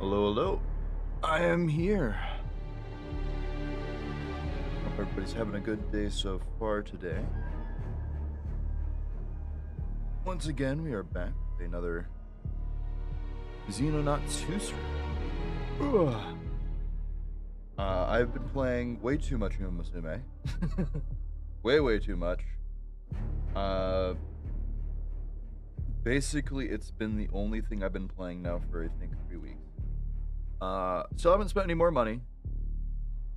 Hello, hello. I am here. Hope everybody's having a good day so far today. Once again, we are back with another Xenonauts 2 stream. I've been playing way too much Musume. way too much. Basically, it's been the only thing I've been playing now for, I think, 3 weeks. Still haven't spent any more money.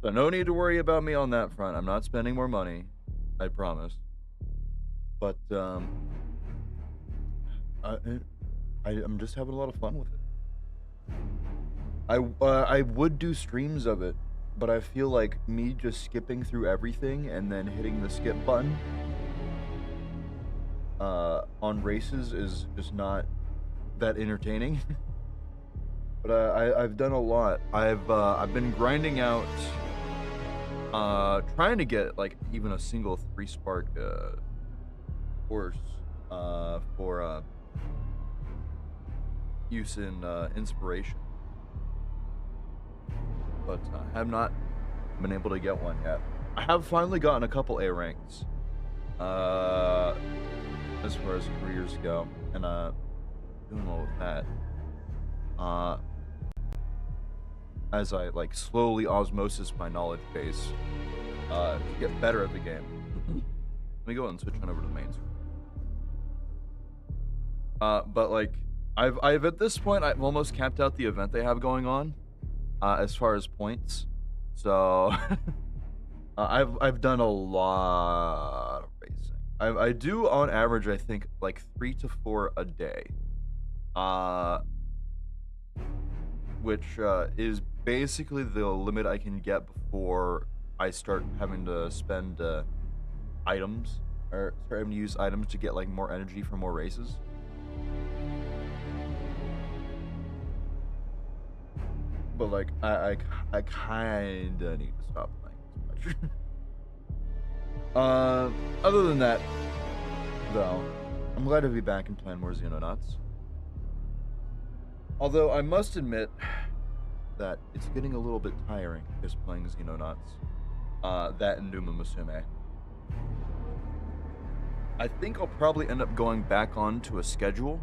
So no need to worry about me on that front. I'm not spending more money. I promise. But, I'm just having a lot of fun with it. I would do streams of it, but I feel like me just skipping through everything and then hitting the skip button on races is just not that entertaining. But I've done a lot. I've been grinding out, trying to get like even a single 3-spark horse for use in inspiration, but I have not been able to get one yet. I have finally gotten a couple A ranks, as far as careers go, and doing well with that. As I like slowly osmosis my knowledge base to get better at the game. Let me go ahead and switch on over to the main screen. But like I've at this point I've almost capped out the event they have going on as far as points. So I've done a lot of racing. I do on average I think like 3 to 4 a day. Which is basically the limit I can get before I start having to spend items, or start having to use items to get like more energy for more races. But like I kinda need to stop playing as much. Other than that, though, I'm glad to be back and playing more Xenonauts. Although I must admit that it's getting a little bit tiring just playing Xenonauts. That and Numa Musume. I think I'll probably end up going back onto a schedule.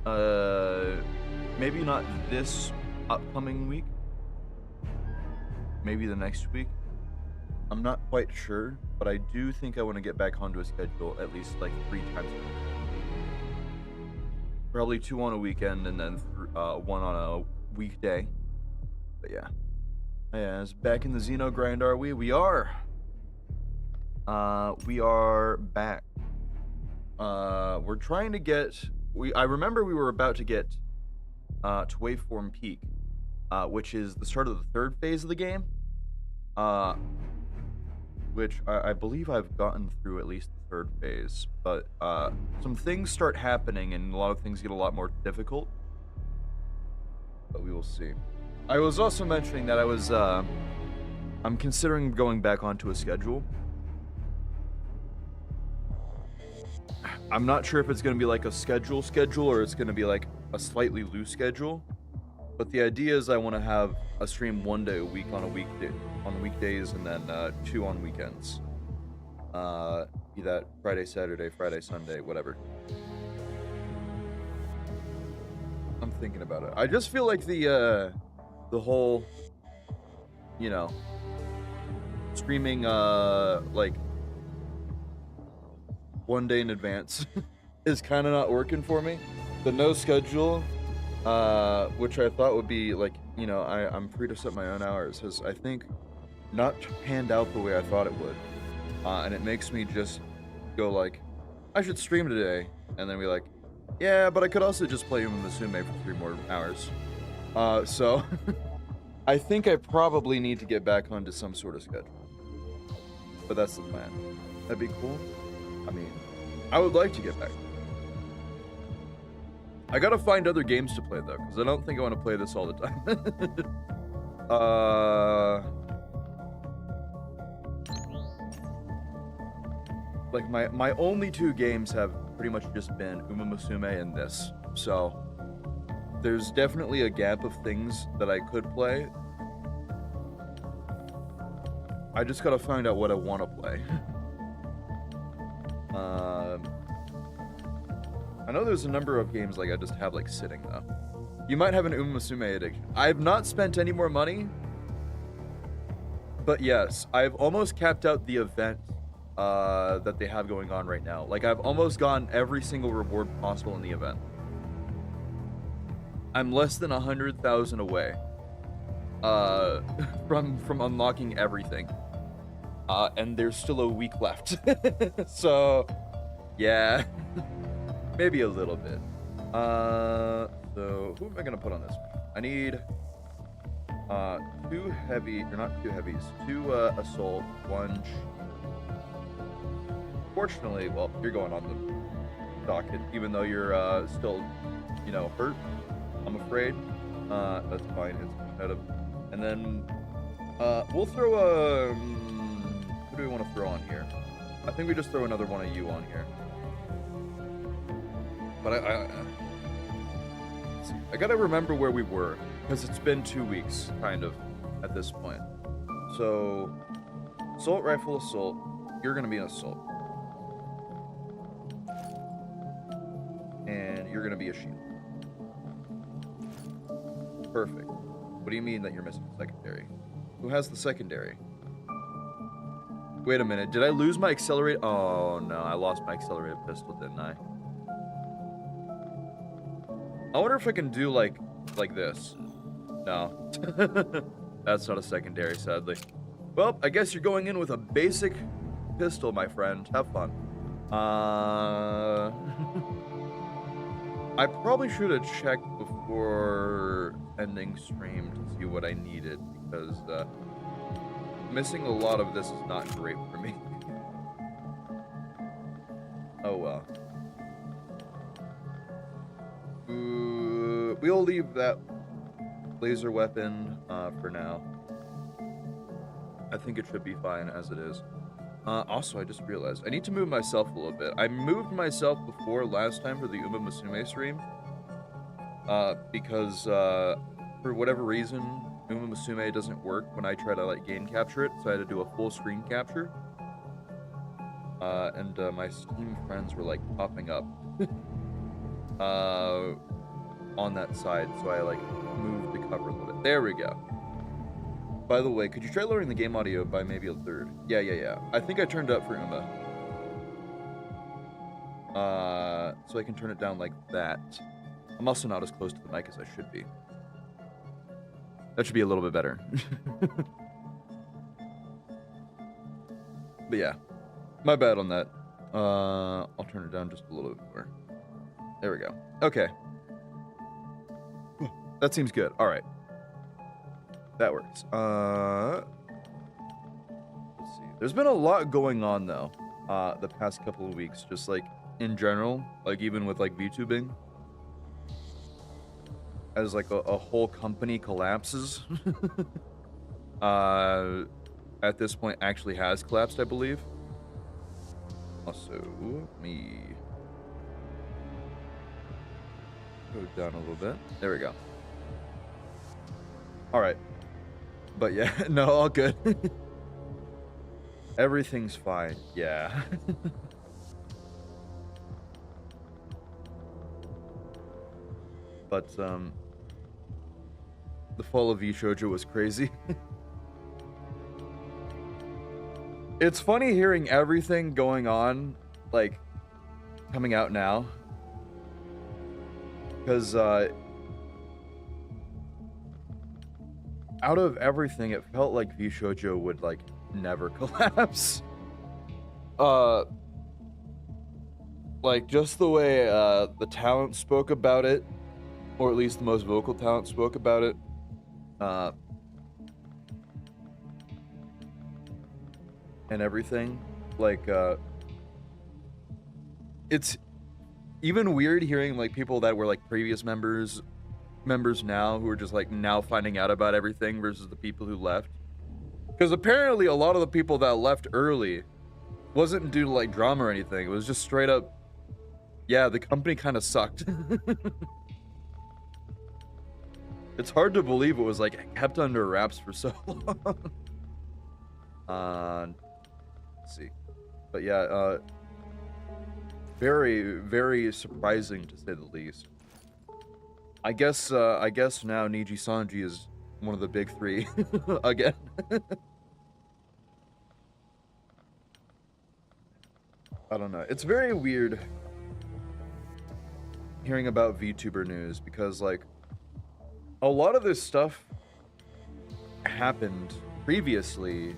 Maybe not this upcoming week. Maybe the next week. I'm not quite sure, but I do think I want to get back onto a schedule at least like 3 times a week. Probably 2 on a weekend and then 1 on a weekday. But yeah. Yes, back in the Xeno grind, are we? We are. We are back. We're trying to get... I remember we were about to get to Waveform Peak, which is the start of the 3rd phase of the game. Which I believe I've gotten through at least the 3rd phase, but some things start happening and a lot of things get a lot more difficult. But we will see. I was also mentioning that I'm considering going back onto a schedule. I'm not sure if it's going to be like a schedule or it's going to be like a slightly loose schedule. But the idea is I want to have a stream 1 day a week on weekdays, and then 2 on weekends. Be that Friday, Saturday, Friday, Sunday, whatever. I'm thinking about it. I just feel like the whole, you know, streaming like 1 day in advance is kind of not working for me. The no schedule, which I thought would be like, you know, I'm free to set my own hours, has I think not panned out the way I thought it would. And it makes me just go like, I should stream today, and then be like, yeah, but I could also just play Musume for 3 more hours. So I think I probably need to get back onto some sort of schedule. But that's the plan. That'd be cool. I mean, I would like to get back. I gotta find other games to play though, because I don't think I want to play this all the time. Like my only 2 games have pretty much just been Uma Musume and this. So there's definitely a gap of things that I could play. I just gotta find out what I want to play. I know there's a number of games like I just have like sitting though. You might have an Uma Musume addiction. I've not spent any more money, but yes, I've almost capped out the event that they have going on right now. Like I've almost gotten every single reward possible in the event. I'm less than 100,000 away from unlocking everything. And there's still a week left. So, yeah, maybe a little bit. So who am I gonna put on this? I need 2 heavy, or not 2 heavies, 2 assault, 1. Fortunately, well, you're going on the docket, even though you're still, you know, hurt. I'm afraid. That's fine. It's competitive. And then we'll throw a. Who do we want to throw on here? I think we just throw another one of you on here. But I gotta remember where we were, because it's been 2 weeks, kind of, at this point. So, assault rifle, assault. You're gonna be an assault. And you're gonna be a shield. Perfect. What do you mean that you're missing a secondary? Who has the secondary? Wait a minute, did I lose my accelerated? Oh no, I lost my accelerated pistol, didn't I? I wonder if I can do like this. No. That's not a secondary, sadly. Well, I guess you're going in with a basic pistol, my friend. Have fun. I probably should have checked before ending stream to see what I needed, because missing a lot of this is not great for me. Oh well. We'll leave that laser weapon for now. I think it should be fine as it is. Also, I just realized I need to move myself a little bit. I moved myself before last time for the Uma Musume stream. Because for whatever reason, Uma Musume doesn't work when I try to like game capture it, so I had to do a full screen capture. And my Steam friends were like popping up on that side, so I like moved the cover a little bit. There we go. By the way, could you try lowering the game audio by maybe a third? Yeah. I think I turned it up for Uma. So I can turn it down like that. I'm also not as close to the mic as I should be. That should be a little bit better. But yeah, my bad on that. I'll turn it down just a little bit more. There we go. Okay. That seems good. All right. That works. Let's see. There's been a lot going on though, the past couple of weeks, just like in general, like even with like VTubing. As like a whole company collapses. At this point actually has collapsed, I believe. Also, me go down a little bit. There we go. All right. But yeah, no, all good. Everything's fine. Yeah. But the fall of V-Shoujo was crazy. It's funny hearing everything going on, like, coming out now. Because, out of everything, it felt like V-Shoujo would, like, never collapse. Like, just the way, the talent spoke about it, or at least the most vocal talent spoke about it, and everything, like, it's even weird hearing, like, people that were, like, previous members now who are just, like, now finding out about everything versus the people who left. Because apparently a lot of the people that left early wasn't due to, like, drama or anything. It was just straight up, yeah, the company kind of sucked. It's hard to believe it was like kept under wraps for so long. Let's see. But yeah, very, very surprising to say the least. I guess now Niji Sanji is one of the big three again. I don't know. It's very weird hearing about VTuber news because like a lot of this stuff happened previously,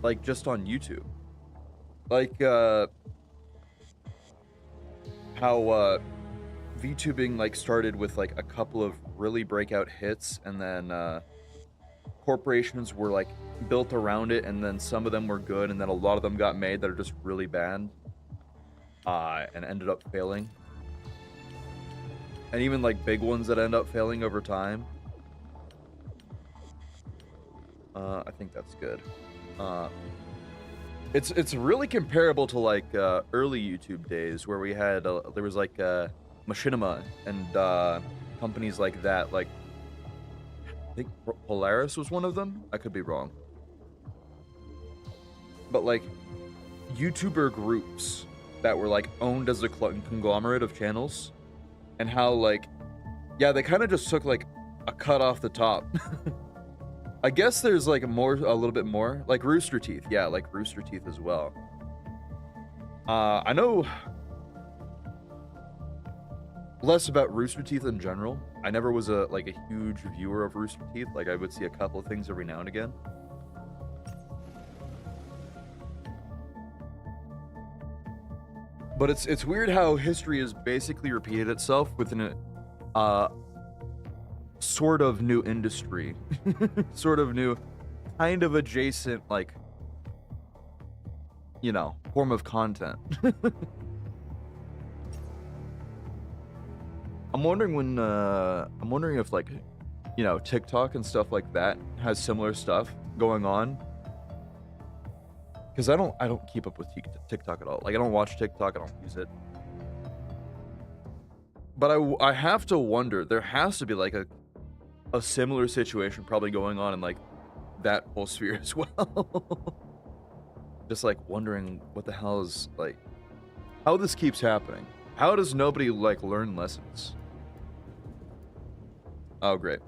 like just on YouTube. Like how VTubing like started with like a couple of really breakout hits, and then corporations were like built around it, and then some of them were good, and then a lot of them got made that are just really bad and ended up failing. And even like big ones that end up failing over time. I think that's good. It's really comparable to like early YouTube days where we had there was like Machinima and companies like that. Like I think Polaris was one of them. I could be wrong. But like YouTuber groups that were like owned as a conglomerate of channels, and how like, yeah, they kind of just took like a cut off the top. I guess there's like a little bit more, like Rooster Teeth. Yeah, like Rooster Teeth as well. I know less about Rooster Teeth in general. I never was a huge viewer of Rooster Teeth. Like I would see a couple of things every now and again. But it's weird how history has basically repeated itself within a sort of new industry. Sort of new, kind of adjacent, like, you know, form of content. I'm wondering if like, you know, TikTok and stuff like that has similar stuff going on. Because I don't keep up with TikTok at all. Like I don't watch TikTok. I don't use it. But I have to wonder. There has to be like a similar situation probably going on in like that whole sphere as well. Just like wondering what the hell is like how this keeps happening. How does nobody like learn lessons? Oh great.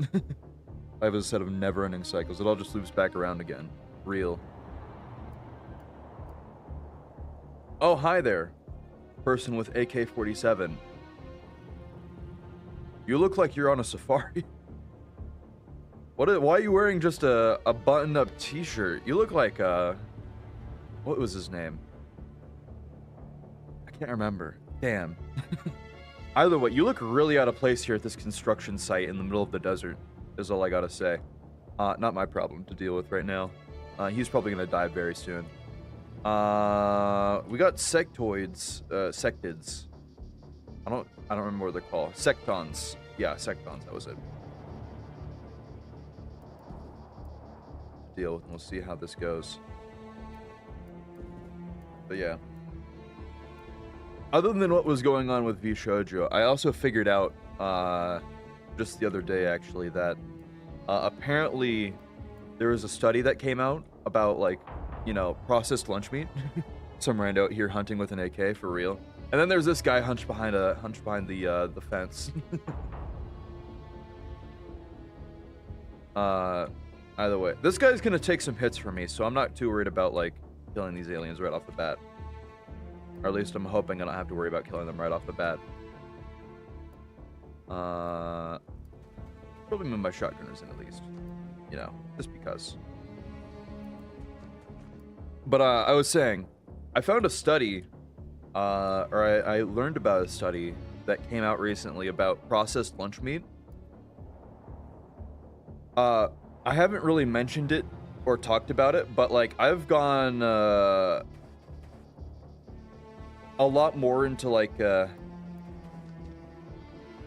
I have a set of never-ending cycles. It all just loops back around again. Real. Oh, hi there, person with AK-47. You look like you're on a safari. Why are you wearing just a button-up t-shirt? You look like, what was his name? I can't remember. Damn. Either way, you look really out of place here at this construction site in the middle of the desert, is all I gotta say. Not my problem to deal with right now. He's probably gonna die very soon. We got sectoids, sectids. I don't remember what they're called. Sectons. Yeah, sectons, that was it. Deal with, and we'll see how this goes. But yeah. Other than what was going on with VShojo, I also figured out, just the other day actually, that apparently there was a study that came out about like, you know, processed lunch meat. Some rando out here hunting with an AK for real. And then there's this guy hunched behind the fence. Either way, this guy's gonna take some hits from me, so I'm not too worried about like killing these aliens right off the bat. Or at least I'm hoping I don't have to worry about killing them right off the bat. Probably move my shotgunners in at least, you know, just because. But I was saying, I found a study, or I learned about a study that came out recently about processed lunch meat. I haven't really mentioned it or talked about it, but like I've gone a lot more into like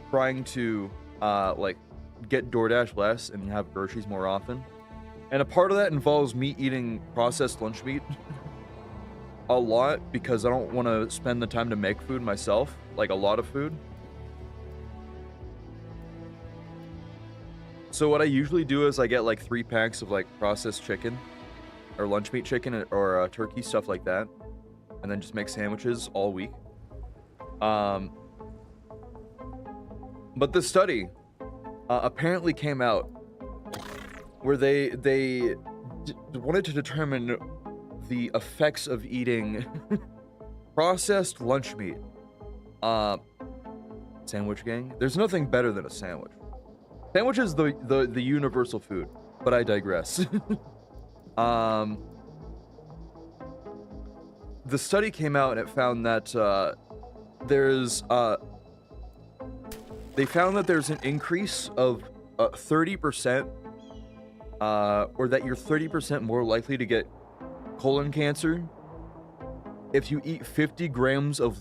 trying to like get DoorDash less and have groceries more often. And a part of that involves me eating processed lunch meat a lot because I don't want to spend the time to make food myself, like a lot of food. So what I usually do is I get like 3 packs of like processed chicken or lunch meat chicken or turkey, stuff like that, and then just make sandwiches all week. But the study apparently came out where they wanted to determine the effects of eating processed lunch meat. Sandwich gang. There's nothing better than a sandwich. Sandwich is the universal food, but I digress. The study came out and it found that they found that there's an increase of 30%, or that you're 30% more likely to get colon cancer if you eat 50 grams of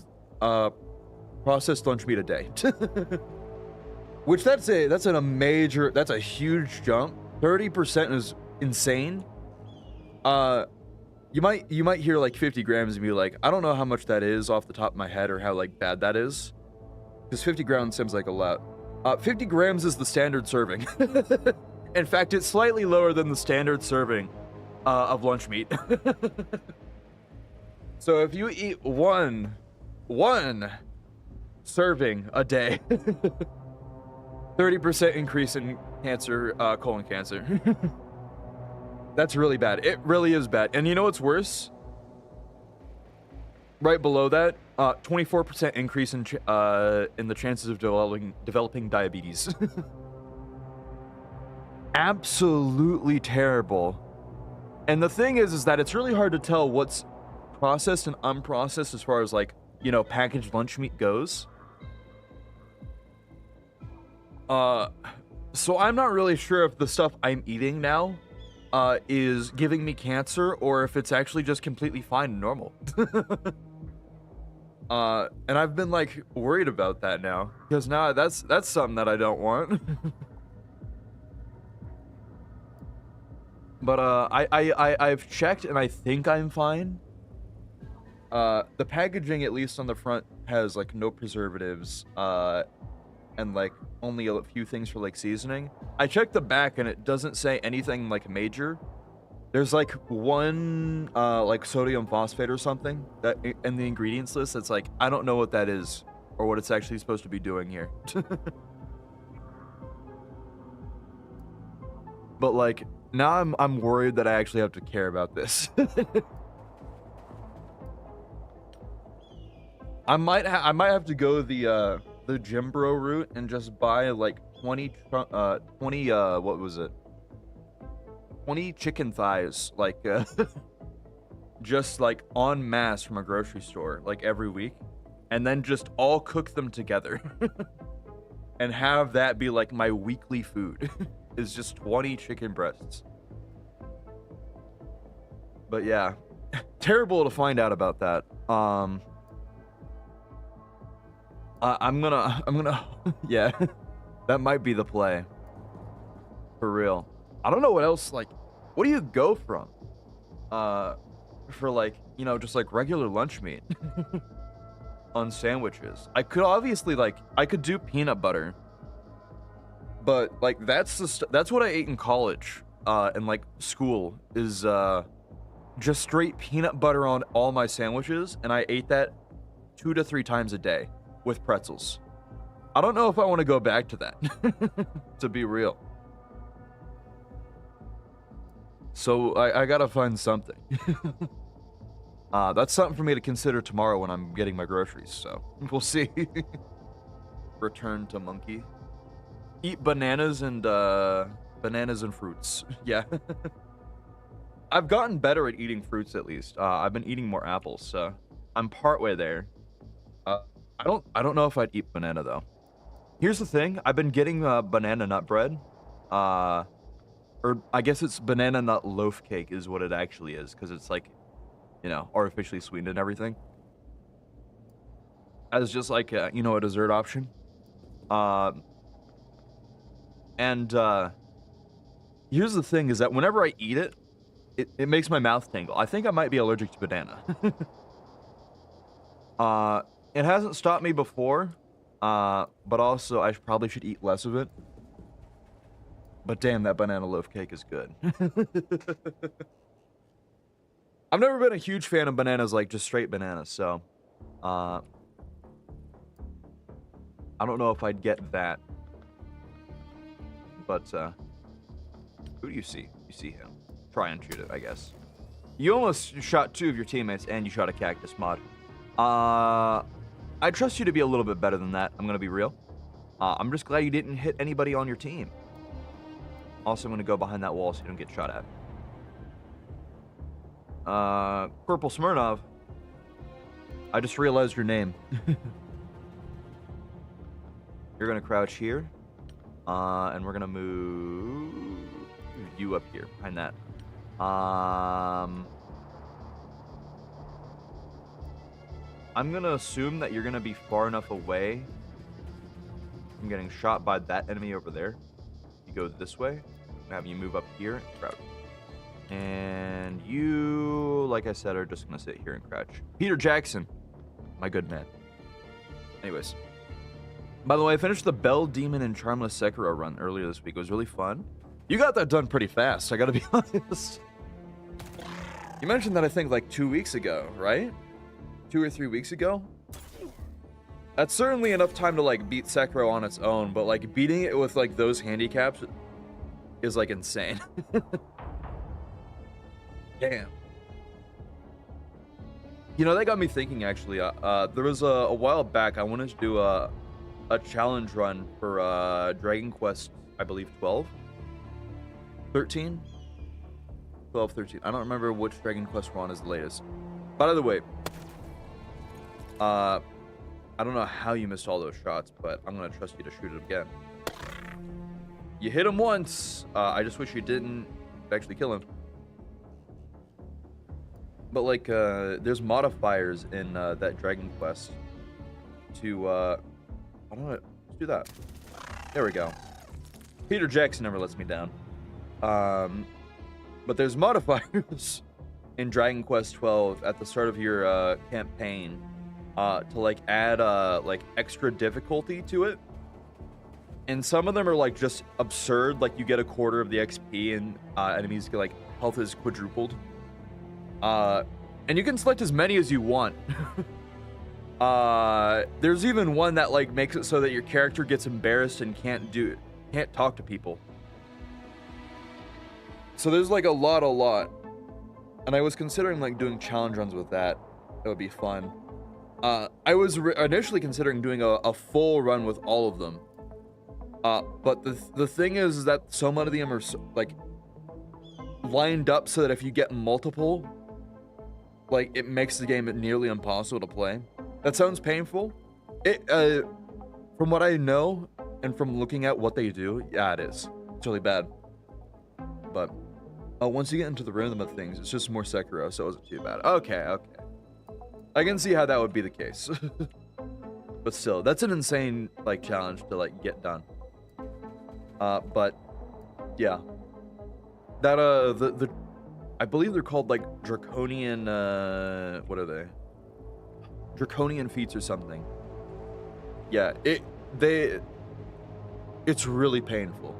processed lunch meat a day. Which that's a huge jump. 30% is insane. You might hear like 50 grams and be like, I don't know how much that is off the top of my head or how like bad that is. Because 50 grams seems like a lot. 50 grams is the standard serving. In fact, it's slightly lower than the standard serving of lunch meat. So if you eat one serving a day, 30% increase in cancer, colon cancer. That's really bad. It really is bad. And you know what's worse? Right below that, 24% increase in the chances of developing diabetes. Absolutely terrible. And the thing is that it's really hard to tell what's processed and unprocessed as far as like, you know, packaged lunch meat goes. So I'm not really sure if the stuff I'm eating now is giving me cancer or if it's actually just completely fine and normal. And I've been like worried about that now because now that's something that I don't want. But I've checked and I think I'm fine. The packaging, at least on the front, has like no preservatives, and like only a few things for like seasoning. I checked the back and it doesn't say anything like major. There's like one like sodium phosphate or something that in the ingredients list that's like, I don't know what that is or what it's actually supposed to be doing here. But like now I'm worried that I actually have to care about this. I might have to go the gym bro route and just buy like 20 what was it? 20 chicken thighs, like just like en masse from a grocery store, like every week, and then just all cook them together and have that be like my weekly food. Is just 20 chicken breasts. But yeah, terrible to find out about that. I'm gonna yeah, that might be the play for real. I don't know what else, like, what do you go from for like, you know, just like regular lunch meat on sandwiches? I could obviously like, I could do peanut butter, but like that's what I ate in college and like school is just straight peanut butter on all my sandwiches, and I ate that 2 to 3 times a day with pretzels. I don't know if I want to go back to that, to be real. So I gotta find something. That's something for me to consider tomorrow when I'm getting my groceries, so we'll see. Return to monkey. Eat bananas and fruits. Yeah. I've gotten better at eating fruits, at least. I've been eating more apples, so I'm partway there. I don't know if I'd eat banana though. Here's the thing, I've been getting banana nut bread. Or I guess it's banana nut loaf cake is what it actually is, because it's like, you know, artificially sweetened and everything. As just like a, you know, a dessert option. Here's the thing is that whenever I eat it, it makes my mouth tingle. I think I might be allergic to banana. It hasn't stopped me before, but also I probably should eat less of it. But damn, that banana loaf cake is good. I've never been a huge fan of bananas, like just straight bananas, so I don't know if I'd get that. But who do you see? You see him. Try and shoot it, I guess. You almost shot 2 of your teammates, and you shot a cactus mod. I trust you to be a little bit better than that. I'm gonna be real. I'm just glad you didn't hit anybody on your team. Also, I'm gonna go behind that wall so you don't get shot at. Purple Smirnov. I just realized your name. You're gonna crouch here. And we're gonna move you up here, behind that. I'm gonna assume that you're gonna be far enough away from getting shot by that enemy over there. You go this way, I'm have you move up here and crouch. And you, like I said, are just gonna sit here and crouch. Peter Jackson, my good man. Anyways. By the way, I finished the Bell, Demon, and Charmless Sekiro run earlier this week. It was really fun. You got that done pretty fast, I gotta be honest. You mentioned that, I think, like 2 weeks ago, right? 2 or 3 weeks ago? That's certainly enough time to, like, beat Sekiro on its own, but, like, beating it with, like, those handicaps is, like, insane. Damn. You know, that got me thinking, actually. There was a while back, I wanted to do a challenge run for Dragon Quest, I believe 12? 13? 12, 13. I don't remember which Dragon Quest one is the latest. By the way, I don't know how you missed all those shots, but I'm going to trust you to shoot it again. You hit him once. I just wish you didn't actually kill him. But, like, there's modifiers in that Dragon Quest to, I don't know, let's do that. There we go. Peter Jackson never lets me down. But there's modifiers in Dragon Quest 12 at the start of your campaign to, like, add like extra difficulty to it. And some of them are, like, just absurd. Like, you get a quarter of the XP and enemies get, like, health is quadrupled. And you can select as many as you want. There's even one that, like, makes it so that your character gets embarrassed and can't talk to people. So there's, like, a lot. And I was considering, like, doing challenge runs with that. It would be fun. I was initially considering doing a full run with all of them. But the thing is that so many of them are, like, lined up so that if you get multiple, like, it makes the game nearly impossible to play. That sounds painful. From what I know and from looking at what they do, yeah, it is. It's really bad. But once you get into the rhythm of things, it's just more Sekiro, so it wasn't too bad. Okay. I can see how that would be the case. But still, that's an insane, like, challenge to, like, get done. But yeah, that I believe they're called, like, draconian. What are they? Draconian feats or something. Yeah, it's really painful.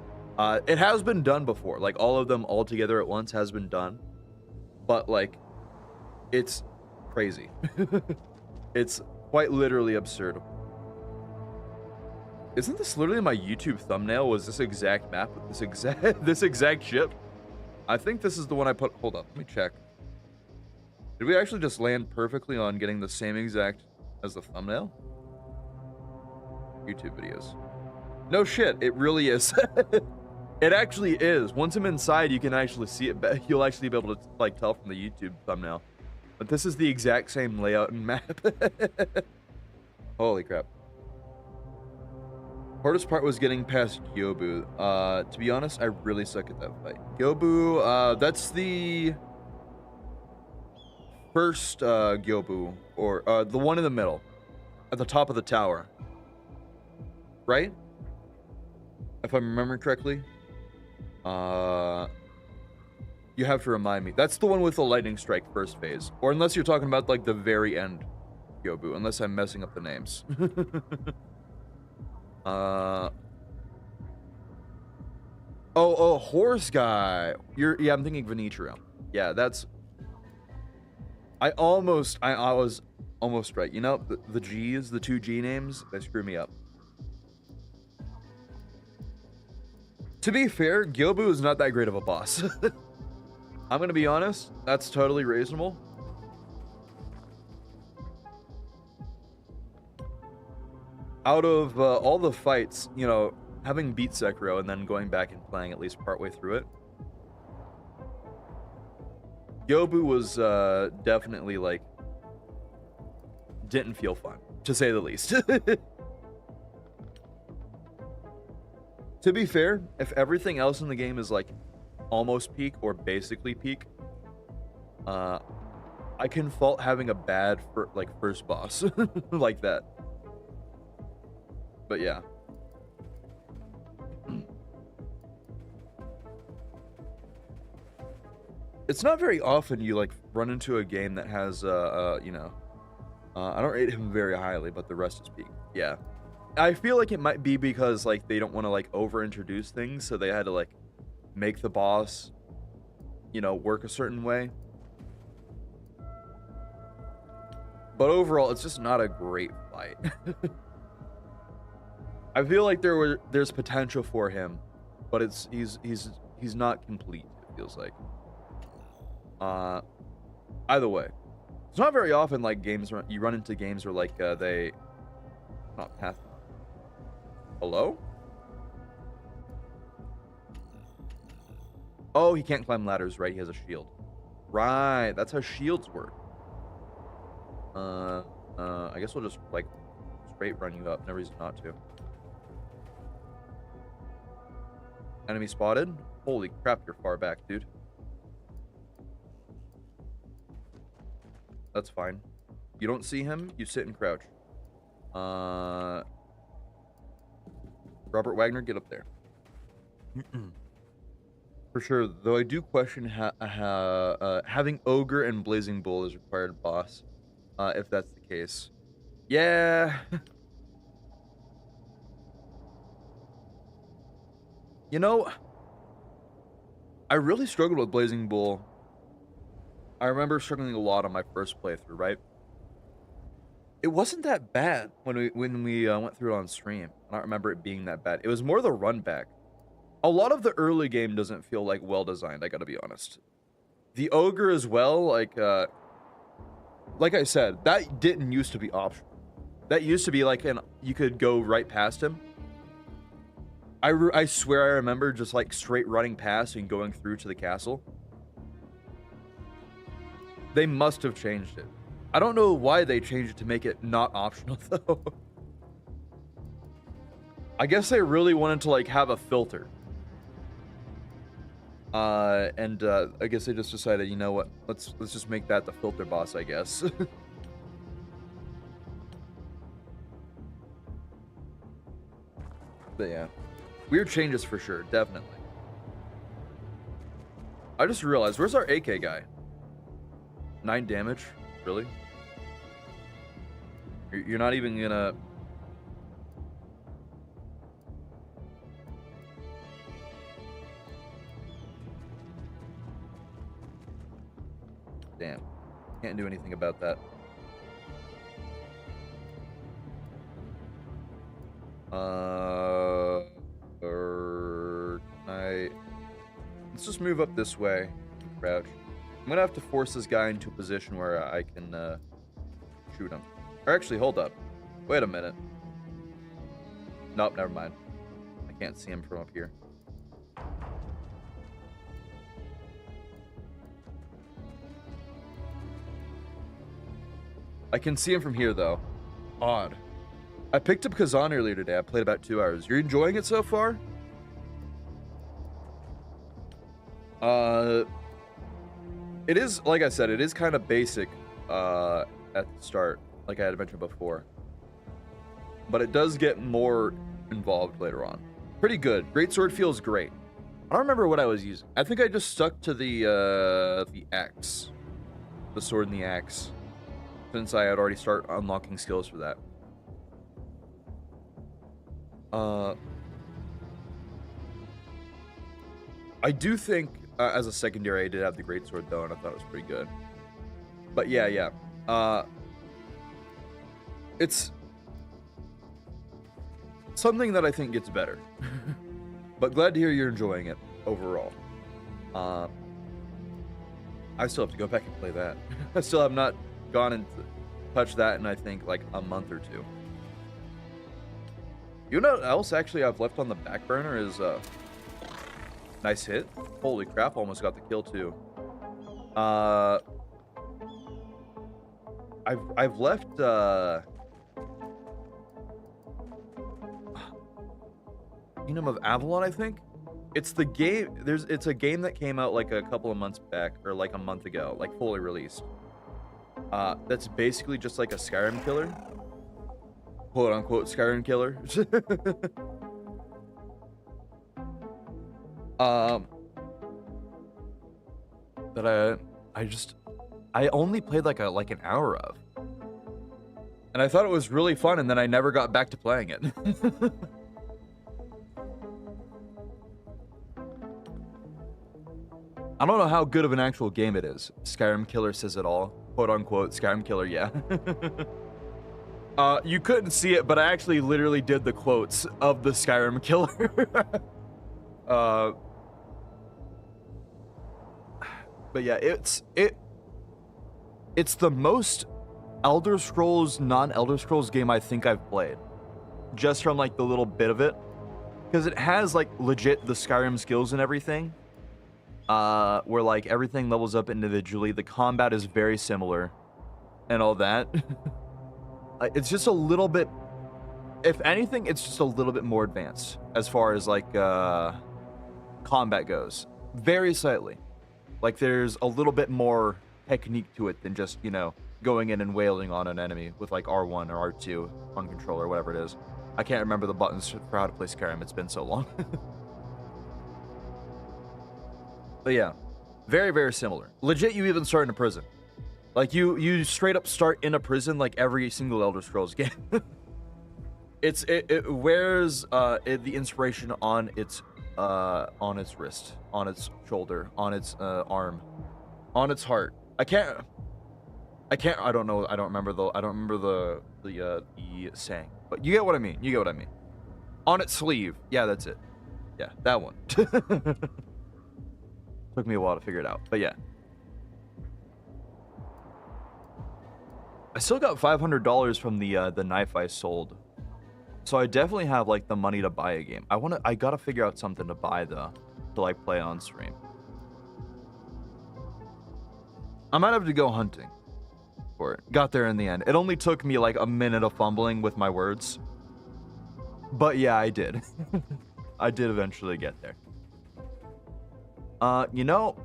It has been done before, like, all of them all together at once has been done, but, like, it's crazy. It's quite literally absurd. Isn't this literally my YouTube thumbnail? Was this exact map with this exact ship? I think this is the one I put. Hold up, let me check. Did we actually just land perfectly on getting the same exact as the thumbnail? YouTube videos. No shit, it really is. It actually is. Once I'm inside, you can actually see it. You'll actually be able to, like, tell from the YouTube thumbnail. But this is the exact same layout and map. Holy crap. Hardest part was getting past Gyobu. To be honest, I really suck at that fight. Gyobu, that's the first Gyobu, or the one in the middle, at the top of the tower. Right? If I'm remembering correctly. You have to remind me. That's the one with the lightning strike first phase. Or unless you're talking about, like, the very end Gyobu, unless I'm messing up the names. Oh, horse guy. Yeah, I'm thinking Venetrio. Yeah, that's. I was almost right. You know, the G's, the two G names, they screw me up. To be fair, Gyobu is not that great of a boss. I'm gonna be honest. That's totally reasonable. Out of all the fights, you know, having beat Sekiro and then going back and playing at least partway through it, Gyobu was definitely like didn't feel fun, to say the least. To be fair, if everything else in the game is like almost peak or basically peak, I can fault having a bad first boss like that. But yeah. It's not very often you like run into a game that has you know, I don't rate him very highly, but the rest is peak. Yeah. I feel like it might be because like they don't want to like over introduce things, so they had to like make the boss, you know, work a certain way. But overall, it's just not a great fight. I feel like there's potential for him, but he's not complete, it feels like. Either way, it's not very often like you run into games where like they not path. Hello? Oh, he can't climb ladders, right? He has a shield. Right, that's how shields work. I guess we'll just like straight run you up. No reason not to. Enemy spotted. Holy crap, you're far back, dude. That's fine. You don't see him, you sit and crouch. Robert Wagner, get up there. For sure, though I do question having Ogre and Blazing Bull as required boss, if that's the case. Yeah. You know, I really struggled with Blazing Bull. I remember struggling a lot on my first playthrough, right? It wasn't that bad when we went through it on stream. I don't remember it being that bad. It was more the run back. A lot of the early game doesn't feel like well designed, I gotta be honest. The Ogre as well, like I said, that didn't used to be optional. That used to be like you could go right past him. I swear I remember just like straight running past and going through to the castle. They must have changed it. I don't know why they changed it to make it not optional though. I guess they really wanted to like have a filter. I guess they just decided, you know what? Let's just make that the filter boss, I guess. But yeah. Weird changes for sure, definitely. I just realized, where's our AK guy? 9 damage? Really? You're not even gonna... Damn. Can't do anything about that. Let's just move up this way. Crouch. I'm gonna have to force this guy into a position where I can shoot him. Or actually, hold up. Wait a minute. Nope, never mind. I can't see him from up here. I can see him from here, though. Odd. I picked up Kazan earlier today. I played about 2 hours. You're enjoying it so far? It is, like I said, it is kind of basic at the start, like I had mentioned before. But it does get more involved later on. Pretty good. Greatsword feels great. I don't remember what I was using. I think I just stuck to the axe. The sword and the axe. Since I had already started unlocking skills for that. I do think as a secondary, I did have the greatsword though, and I thought it was pretty good. But yeah. It's something that I think gets better. But glad to hear you're enjoying it overall. I still have to go back and play that. I still have not gone and touched that in, I think, like a month or two. You know what else actually I've left on the back burner is nice hit. Holy crap, almost got the kill too. I've left Kingdom of Avalon, I think. It's the game. It's a game that came out like a couple of months back, or like a month ago, like fully released. That's basically just like a Skyrim killer, quote unquote Skyrim killer. That I only played like an hour of, and I thought it was really fun, and then I never got back to playing it. I don't know how good of an actual game it is. Skyrim Killer says it all. Quote unquote, Skyrim Killer, yeah. You couldn't see it, but I actually literally did the quotes of the Skyrim Killer. But yeah, it's the most Elder Scrolls, non-Elder Scrolls game I think I've played. Just from like the little bit of it. Because it has like legit the Skyrim skills and everything. Where like everything levels up individually, the combat is very similar, and all that. It's just a little bit, if anything, it's just a little bit more advanced as far as like combat goes, very slightly. Like there's a little bit more technique to it than just, you know, going in and wailing on an enemy with like R1 or R2 on controller or whatever it is. I can't remember the buttons for how to play Skyrim, it's been so long. But yeah, very, very similar. Legit, you even start in a prison. Like, you straight up start in a prison like every single Elder Scrolls game. It wears the inspiration on its wrist, on its shoulder, on its arm, on its heart. I don't remember the saying, but you get what I mean. You get what I mean. On its sleeve. Yeah, that's it. Yeah, that one. Took me a while to figure it out, but yeah. I still got $500 from the knife I sold, so I definitely have like the money to buy a game. I gotta figure out something to buy though, to like play on stream. I might have to go hunting for it. Got there in the end. It only took me like a minute of fumbling with my words, but yeah, I did. I did eventually get there. You know,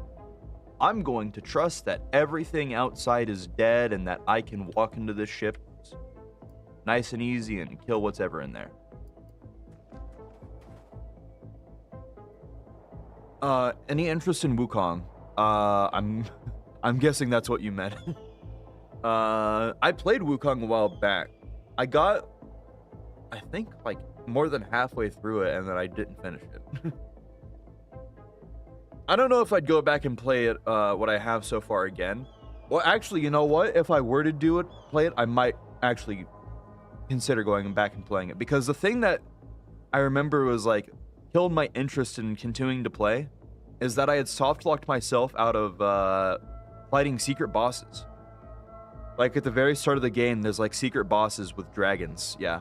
I'm going to trust that everything outside is dead and that I can walk into this ship nice and easy and kill what's ever in there. Any interest in Wukong? I'm guessing that's what you meant. I played Wukong a while back. I got, I think, like more than halfway through it, and then I didn't finish it. I don't know if I'd go back and play it, what I have so far again. Well, actually, you know what? If I were to play it, I might actually consider going back and playing it. Because the thing that I remember was, like, killed my interest in continuing to play is that I had soft-locked myself out of, fighting secret bosses. Like, at the very start of the game, there's, like, secret bosses with dragons. Yeah.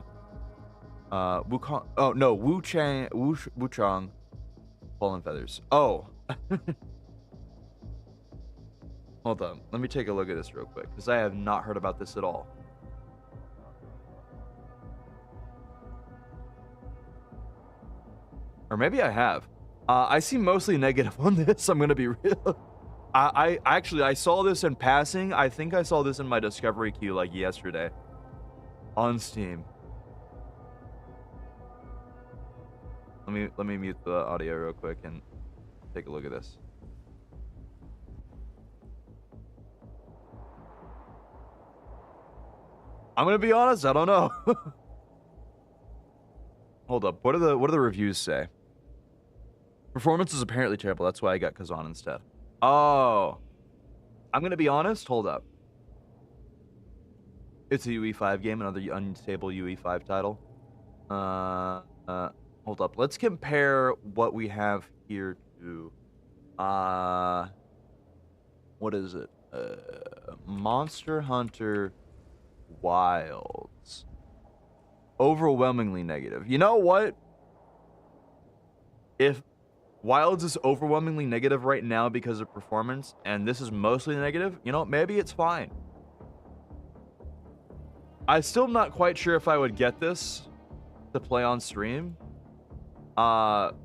Wukong... Oh, no. Wuchang. Fallen Feathers. Oh. Hold on, let me take a look at this real quick, because I have not heard about this at all. Or maybe I have. I seem mostly negative on this, I'm gonna be real. I actually saw this in passing. I think I saw this in my discovery queue like yesterday on Steam. Let me mute the audio real quick and take a look at this. I'm gonna be honest, I don't know. Hold up, what do the reviews say? Performance is apparently terrible. That's why I got Kazan instead. Oh. I'm gonna be honest. Hold up. It's a UE5 game, another unstable UE5 title. Hold up. Let's compare what we have here to... what is it? Monster Hunter Wilds. Overwhelmingly negative. You know what? If Wilds is overwhelmingly negative right now because of performance, and this is mostly negative, you know, maybe it's fine. I'm still not quite sure if I would get this to play on stream. And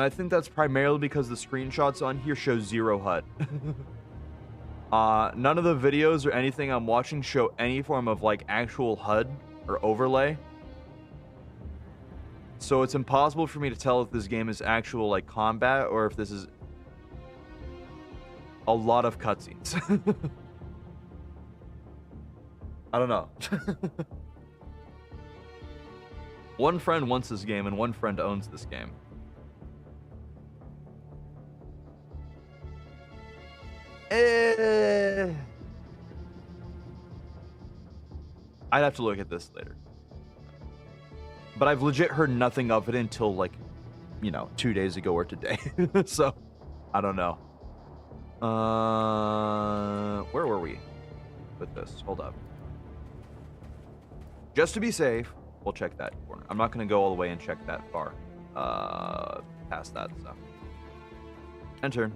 I think that's primarily because the screenshots on here show 0 HUD. None of the videos or anything I'm watching show any form of like actual HUD or overlay. So it's impossible for me to tell if this game is actual like combat or if this is a lot of cutscenes. I don't know. One friend wants this game and one friend owns this game. I'd have to look at this later. But I've legit heard nothing of it until like, you know, 2 days ago or today. So, I don't know. Where were we with this? Hold up. Just to be safe, we'll check that corner. I'm not going to go all the way and check that far. Past that stuff. Enter.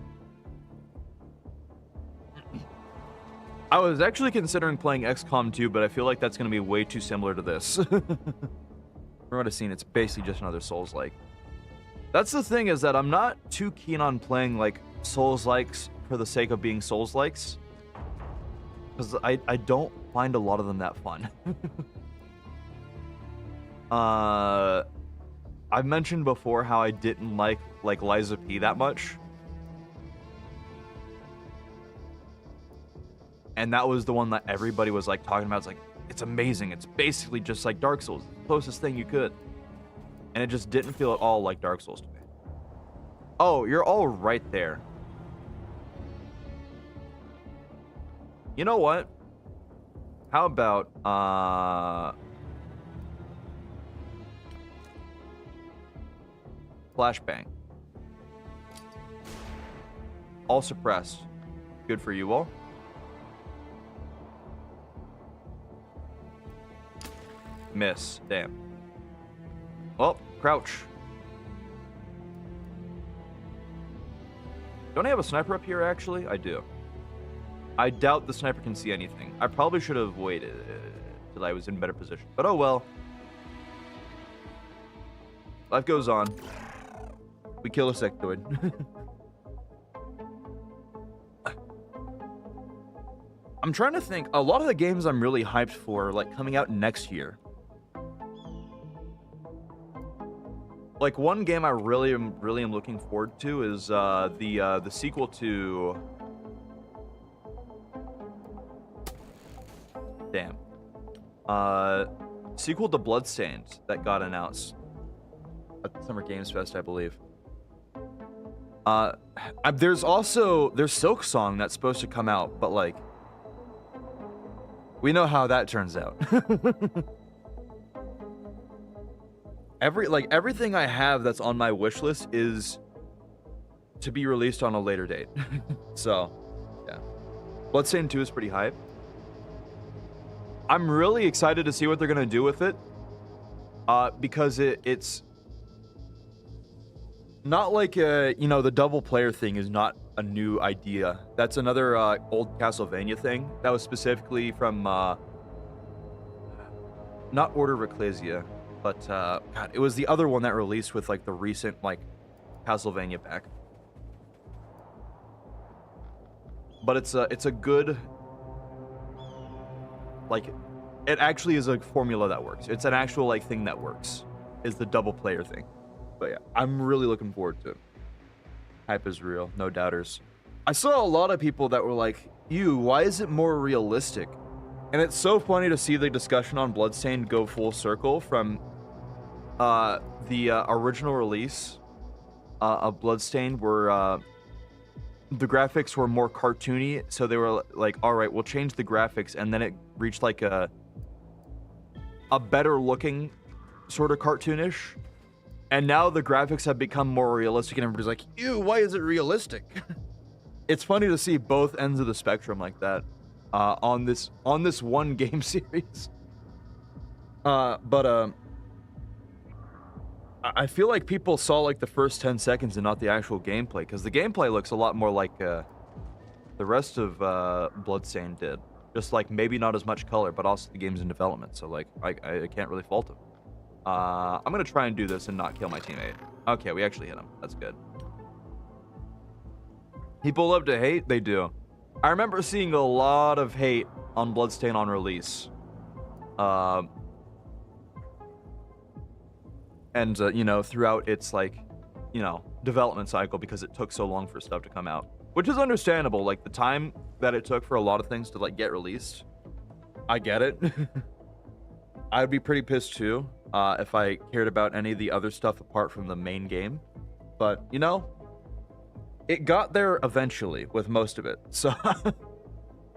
I was actually considering playing XCOM 2, but I feel like that's going to be way too similar to this. From what I've seen, it's basically just another Souls-like. That's the thing, is that I'm not too keen on playing like Souls-likes for the sake of being Souls-likes. Because I don't find a lot of them that fun. I've mentioned before how I didn't like Liza P that much. And that was the one that everybody was like talking about. It's like, it's amazing. It's basically just like Dark Souls. The closest thing you could. And it just didn't feel at all like Dark Souls to me. Oh, you're all right there. You know what? How about, Flashbang. All suppressed. Good for you all. Miss. Damn. Well, crouch. Don't I have a sniper up here, actually? I do. I doubt the sniper can see anything. I probably should have waited till I was in better position. But oh well. Life goes on. We kill a sectoid. I'm trying to think. A lot of the games I'm really hyped for, like, coming out next year. Like, one game I really am looking forward to is the sequel to... Damn. Sequel to Bloodstained that got announced at the Summer Games Fest, I believe. There's Silk Song that's supposed to come out, but like, we know how that turns out. Everything I have that's on my wish list is to be released on a later date. So, yeah. Bloodstained 2 is pretty hype. I'm really excited to see what they're gonna do with it. Because it's not like you know, the double player thing is not a new idea. That's another old Castlevania thing that was specifically from not Order of Ecclesia, but God, it was the other one that released with like the recent like Castlevania pack. But it's a good, like, it actually is a formula that works. It's an actual like thing that works, is the double player thing. But yeah, I'm really looking forward to it. Hype is real, no doubters. I saw a lot of people that were like, ew, why is it more realistic? And it's so funny to see the discussion on Bloodstained go full circle from the original release of Bloodstained were the graphics were more cartoony, so they were like, all right, we'll change the graphics, and then it reached like a better looking sort of cartoonish. And now the graphics have become more realistic, and everybody's like, ew, why is it realistic? It's funny to see both ends of the spectrum like that on this one game series. But I feel like people saw like the first 10 seconds and not the actual gameplay, because the gameplay looks a lot more like the rest of Bloodstained did. Just like maybe not as much color, but also the game's in development, so like I can't really fault him. I'm gonna try and do this and not kill my teammate. Okay, we actually hit him. That's good. People love to hate, they do. I remember seeing a lot of hate on Bloodstained on release. And you know, throughout its like, you know, development cycle, because it took so long for stuff to come out. Which is understandable, like the time that it took for a lot of things to like get released. I get it. I'd be pretty pissed too, if I cared about any of the other stuff apart from the main game. But, you know, it got there eventually with most of it, so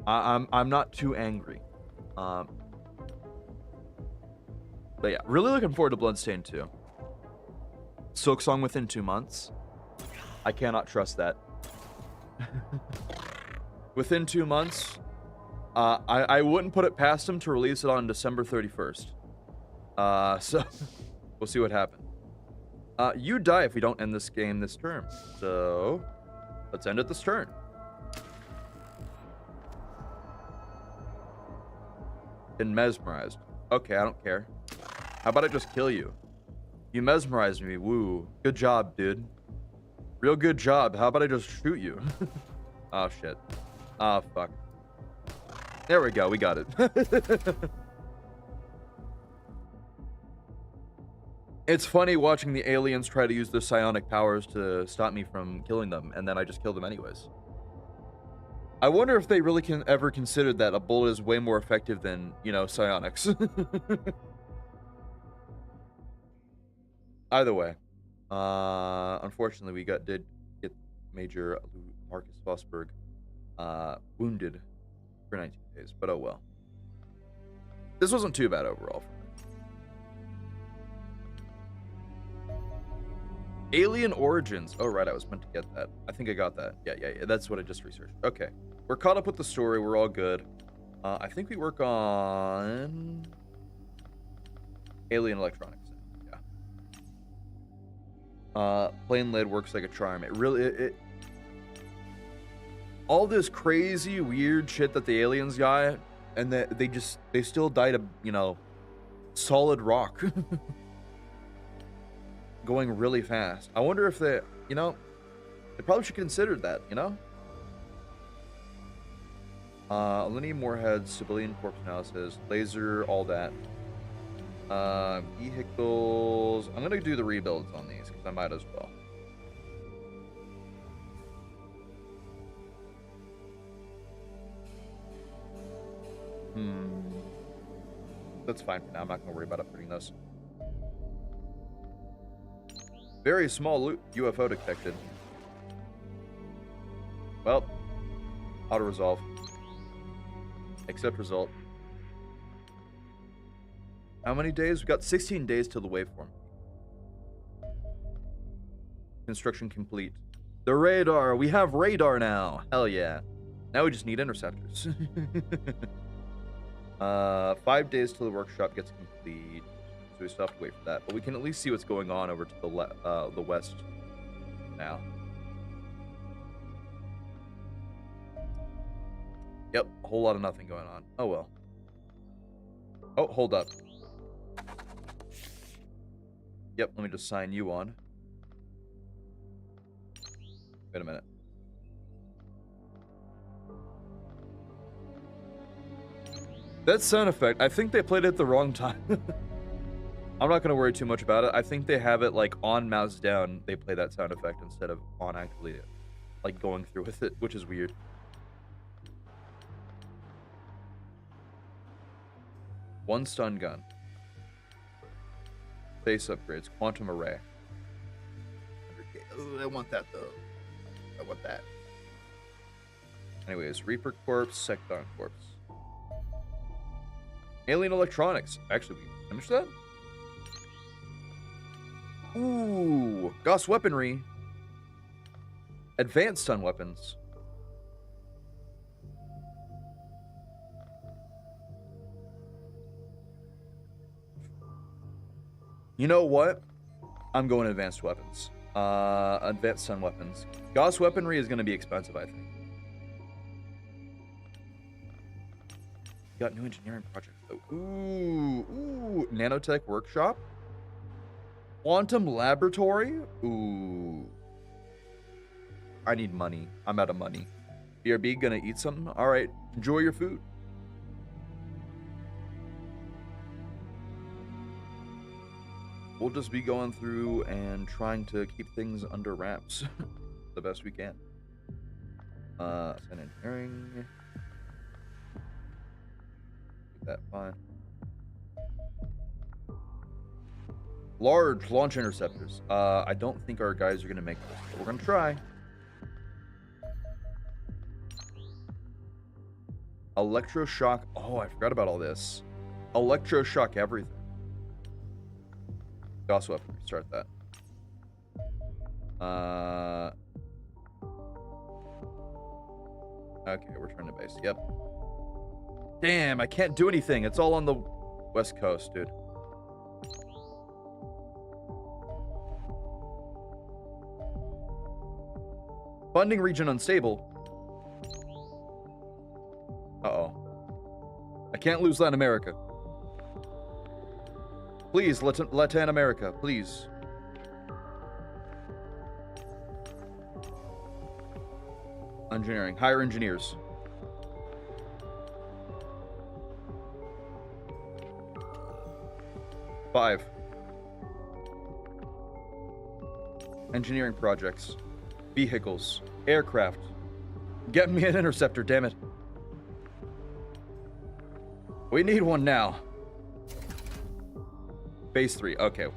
I'm not too angry. But yeah, really looking forward to Bloodstained 2. Silksong within 2 months. I cannot trust that. Within 2 months, I wouldn't put it past him to release it on December 31st. So we'll see what happens. You die if we don't end this game this turn. So let's end it this turn. Been mesmerized. Okay, I don't care. How about I just kill you? You mesmerized me. Woo. Good job, dude. Real good job. How about I just shoot you? Oh, shit. Oh, fuck. There we go. We got it. It's funny watching the aliens try to use their psionic powers to stop me from killing them, and then I just kill them anyways. I wonder if they really can ever consider that a bullet is way more effective than, you know, psionics. Either way, unfortunately, we did get Major Marcus Vosberg wounded for 19 days, but oh well. This wasn't too bad overall for me. Alien Origins. Oh, right, I was meant to get that. I think I got that. Yeah, that's what I just researched. Okay, we're caught up with the story. We're all good. I think we work on Alien Electronics. Plain lead works like a charm. It really, all this crazy, weird shit that the aliens got, and that they still died of, you know, solid rock. Going really fast. I wonder if they, you know, they probably should consider that, you know? Aluminum warheads, civilian corpse analysis, laser, all that. Vehicles. I'm gonna do the rebuilds on these because I might as well. That's fine for now. I'm not gonna worry about upgrading those. Very small UFO detected. Well, auto resolve. Accept result. How many days? We've got 16 days till the waveform. Construction complete. The radar. We have radar now. Hell yeah. Now we just need interceptors. 5 days till the workshop gets complete. So we still have to wait for that. But we can at least see what's going on over to the west now. Yep, a whole lot of nothing going on. Oh well. Oh, hold up. Yep, let me just sign you on. Wait a minute. That sound effect, I think they played it at the wrong time. I'm not going to worry too much about it. I think they have it like on mouse down, they play that sound effect instead of on actually like going through with it, which is weird. One stun gun. Base upgrades, quantum array. 100K. I want that though. I want that. Anyways, Reaper Corpse, Secton Corpse. Alien Electronics. Actually, we finished that? Ooh, Gauss Weaponry. Advanced stun weapons. You know what? I'm going advanced weapons. Advanced stun weapons. Gauss Weaponry is going to be expensive, I think. Got new engineering projects though. Ooh, Nanotech Workshop. Quantum Laboratory. Ooh. I need money. I'm out of money. BRB gonna eat something? Alright, enjoy your food. We'll just be going through and trying to keep things under wraps the best we can. Engineering. Keep that fine. Large launch interceptors. I don't think our guys are gonna make this, but we're gonna try. Electroshock. Oh, I forgot about all this. Electroshock everything. Gauss weapon. Start that. Okay, we're trying to base. Yep. Damn, I can't do anything. It's all on the West Coast, dude. Funding region unstable. Uh-oh. I can't lose Latin America. Please, Latin America, please. Engineering. Hire engineers. Five. Engineering projects. Vehicles. Aircraft. Get me an interceptor, damn it. We need one now. Phase 3, okay.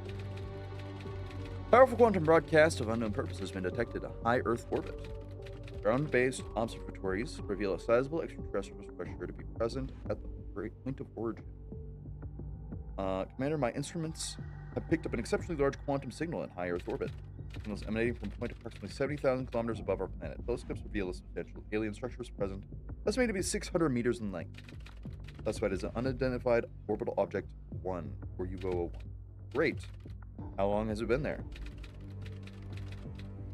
Powerful quantum broadcast of unknown purpose has been detected at high Earth orbit. Ground-based observatories reveal a sizable extraterrestrial structure to be present at the point of origin. Commander, my instruments have picked up an exceptionally large quantum signal in high Earth orbit. Signals emanating from a point approximately 70,000 kilometers above our planet. Telescopes reveal a substantial alien structure is present, estimated to be 600 meters in length. Classified as an unidentified orbital object 1, or UO1. Great. How long has it been there?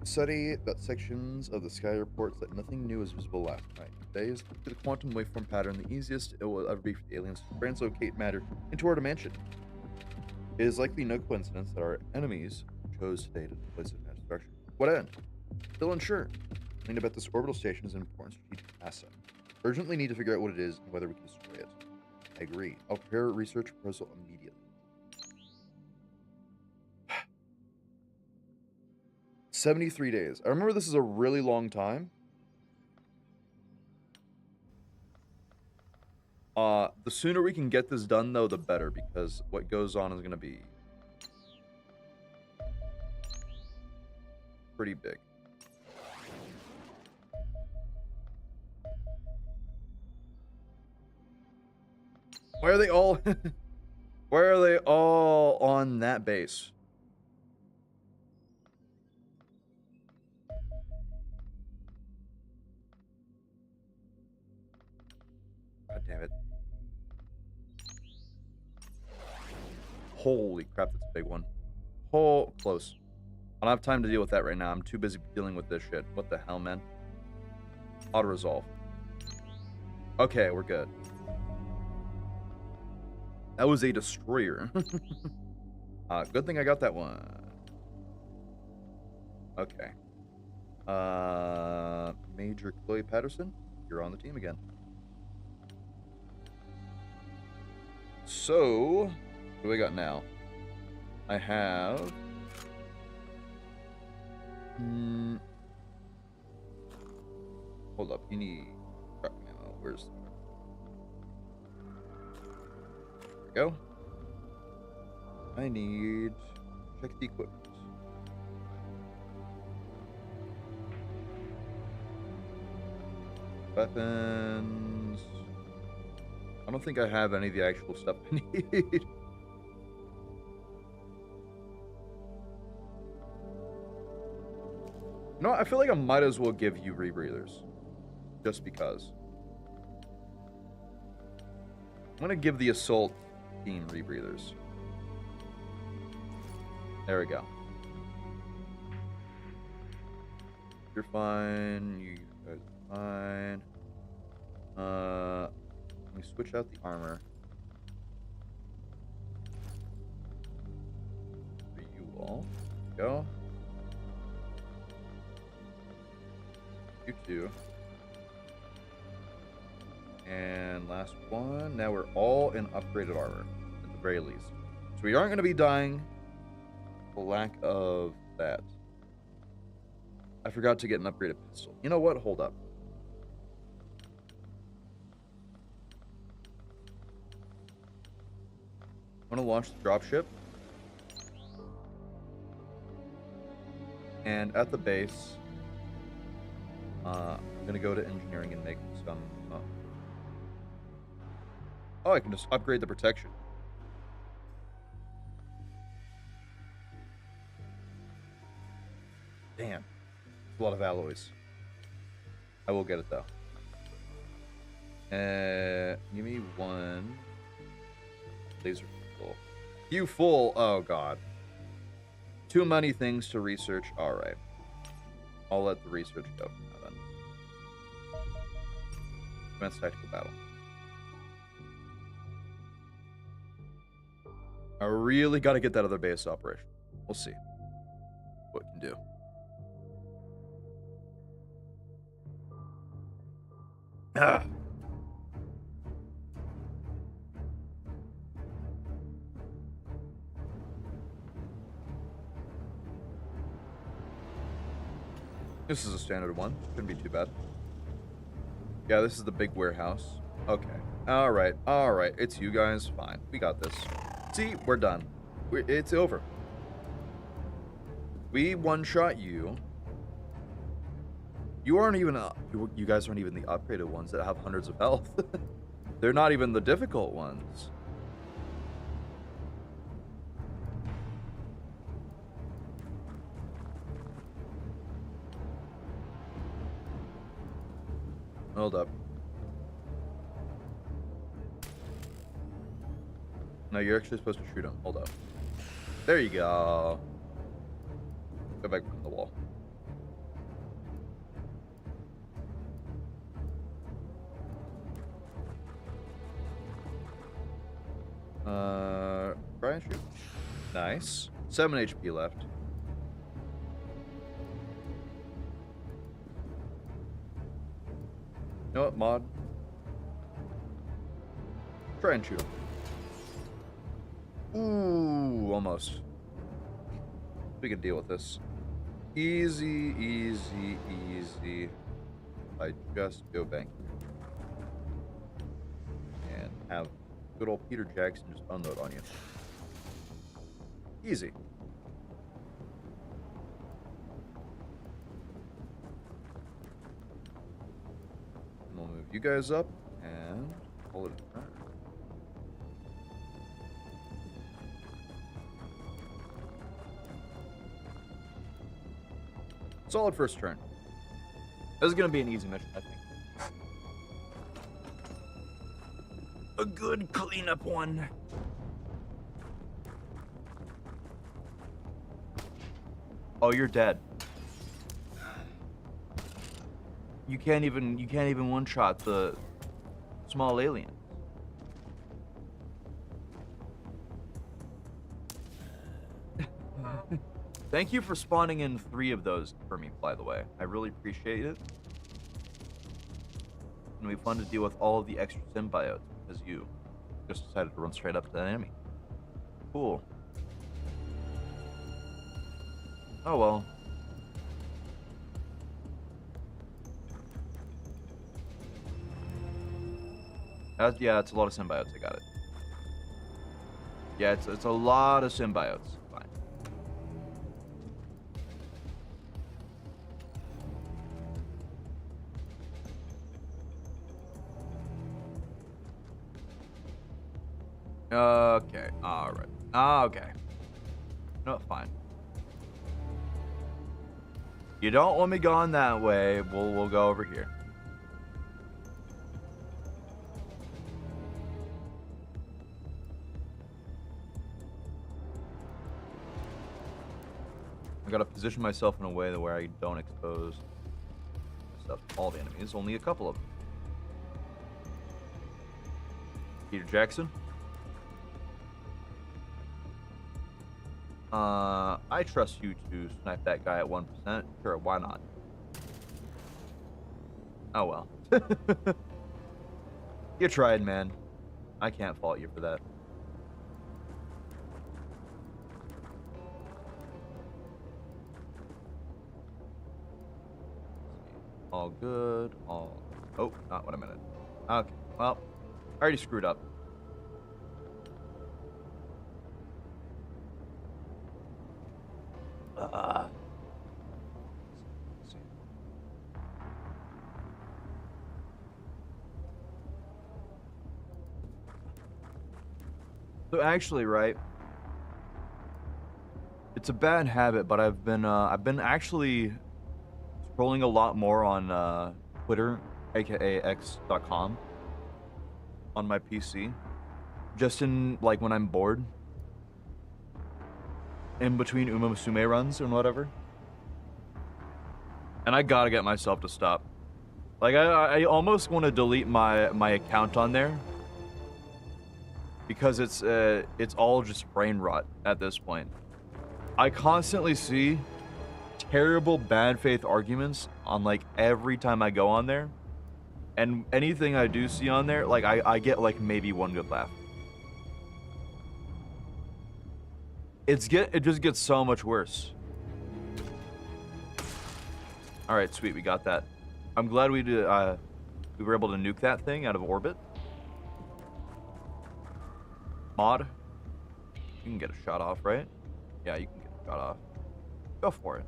Study that sections of the sky reports that nothing new is visible last night. Today is the quantum waveform pattern the easiest it will ever be for the aliens to translocate matter into our dimension. It is likely no coincidence that our enemies chose today to place it in that structure. What end? Still unsure. Learning about this orbital station is an important strategic asset. Urgently need to figure out what it is and whether we can destroy it. I agree. I'll prepare a research proposal immediately. 73 days. I remember this is a really long time. The sooner we can get this done, though, the better, because what goes on is going to be pretty big. Why are they all... Why are they all on that base? God damn it. Holy crap, that's a big one. Oh, close. I don't have time to deal with that right now. I'm too busy dealing with this shit. What the hell, man? Auto-resolve. Okay, we're good. That was a destroyer. Good thing I got that one. Okay. Major Chloe Patterson, you're on the team again. So, what do I got now? I have... Hold up, you need... Crap ammo. Where's... There we go. I need... Check the equipment. Weapons. I don't think I have any of the actual stuff I need. No, I feel like I might as well give you rebreathers. Just because. I'm gonna give the assault team rebreathers. There we go. You're fine. You guys are fine. Let me switch out the armor. For you all. Go. You two. And last one. Now we're all in upgraded armor, at the very least. So we aren't going to be dying for lack of that. I forgot to get an upgraded pistol. You know what? Hold up. I'm going to launch the dropship. And at the base, I'm going to go to engineering and make some... Oh, I can just upgrade the protection. Damn. A lot of alloys. I will get it, though. Give me one. Laser full. You full. Oh, God. Too many things to research. All right. I'll let the research go for now, then. Advanced tactical battle. I really got to get that other base operation. We'll see what it can do. Ah. This is a standard one. Shouldn't be too bad. Yeah, this is the big warehouse. Okay. All right. All right. It's you guys. Fine. We got this. See, we're done. It's over. We one-shot you. You aren't even... you guys aren't even the upgraded ones that have hundreds of health. They're not even the difficult ones. Hold up. No, you're actually supposed to shoot him. Hold up. There you go. Go back from the wall. Try and shoot. Nice. 7 HP left. You know what, mod? Try and shoot him. Ooh, almost. We can deal with this. Easy, easy, easy. I just go back here. And have good old Peter Jackson just unload on you. Easy. And we'll move you guys up and pull it in. Solid first turn. This is gonna be an easy mission, I think. A good cleanup one. Oh, you're dead. You can't even one-shot the small alien. Thank you for spawning in 3 of those for me, by the way. I really appreciate it. It'll be fun to deal with all of the extra symbiotes because you just decided to run straight up to the enemy. Cool. Oh well. Yeah, it's a lot of symbiotes. I got it. Yeah, it's a lot of symbiotes. Fine. Okay. All right. Okay. No, fine. You don't want me going that way. We'll go over here. I gotta position myself in a way that where I don't expose myself to all the enemies, only a couple of them. Peter Jackson. I trust you to snipe that guy at 1%. Sure, why not? Oh well. You tried, man. I can't fault you for that. All good. All. Oh, not what I meant. Okay. Well, I already screwed up. So actually, right, it's a bad habit, but I've been actually scrolling a lot more on Twitter, aka X.com, on my PC, just in like when I'm bored, in between Uma Musume runs and whatever. And I gotta get myself to stop. Like I almost want to delete my account on there. Because it's all just brain rot at this point. I constantly see terrible bad faith arguments on like every time I go on there. And anything I do see on there, like I get like maybe one good laugh. It just gets so much worse. All right, sweet, we got that. I'm glad we were able to nuke that thing out of orbit. Mod, you can get a shot off, right? Yeah, you can get a shot off. Go for it.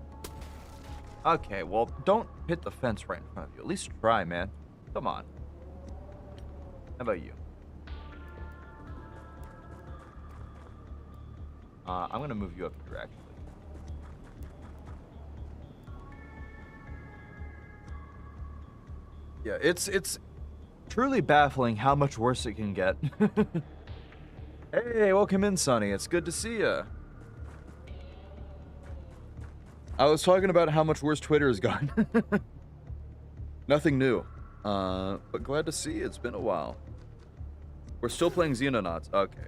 Okay, well, don't hit the fence right in front of you. At least try, man. Come on. How about you? I'm gonna move you up here, actually. Yeah, it's truly baffling how much worse it can get. Hey, welcome in, Sonny. It's good to see ya. I was talking about how much worse Twitter has gotten. Nothing new. But glad to see you. It's been a while. We're still playing Xenonauts. Okay.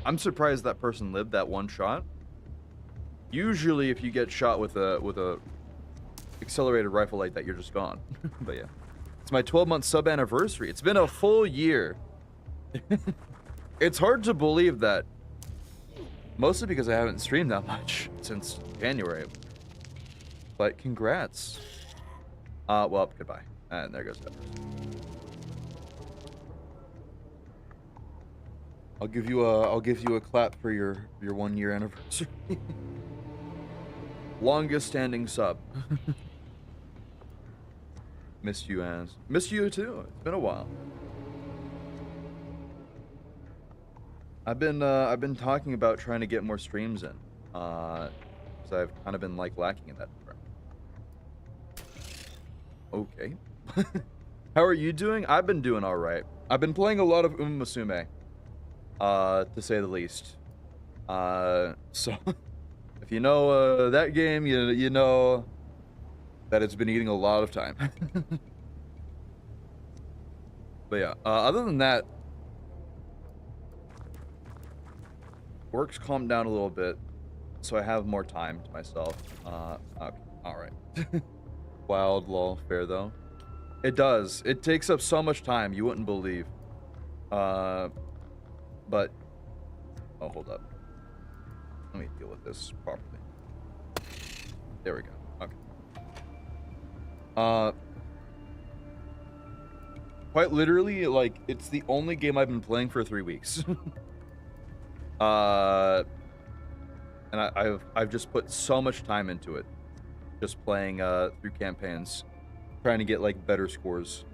I'm surprised that person lived that one shot. Usually, if you get shot with a accelerated rifle like that, you're just gone. But yeah. It's my 12-month sub anniversary. It's been a full year. It's hard to believe that, mostly because I haven't streamed that much since January. But congrats. Well, goodbye. And there goes that person. I'll give you a clap for your 1 year anniversary. Longest standing sub. Missed you, Az. Missed you too. It's been a while. I've been talking about trying to get more streams in, because I've kind of been like lacking in that department. Okay. How are you doing? I've been doing all right. I've been playing a lot of Uma Musume, to say the least. So if you know that game, you know that it's been eating a lot of time. But yeah, other than that, work's calmed down a little bit, so I have more time to myself. Okay, all right. Wild lol, fair though. It does. It takes up so much time you wouldn't believe. But oh, hold up. Let me deal with this properly. There we go. Okay. Quite literally, like, it's the only game I've been playing for 3 weeks. And I've just put so much time into it, just playing through campaigns, trying to get like better scores.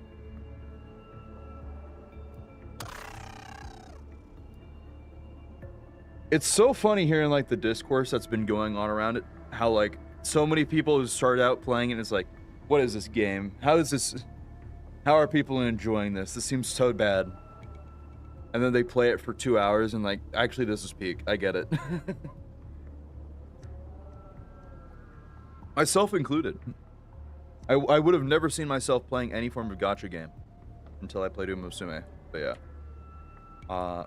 It's so funny hearing like the discourse that's been going on around it. How like so many people who start out playing it, it's like, what is this game? How is this? How are people enjoying this? This seems so bad. And then they play it for 2 hours and like, actually this is peak. I get it. Myself included. I would have never seen myself playing any form of gacha game until I played Uma Musume. But yeah.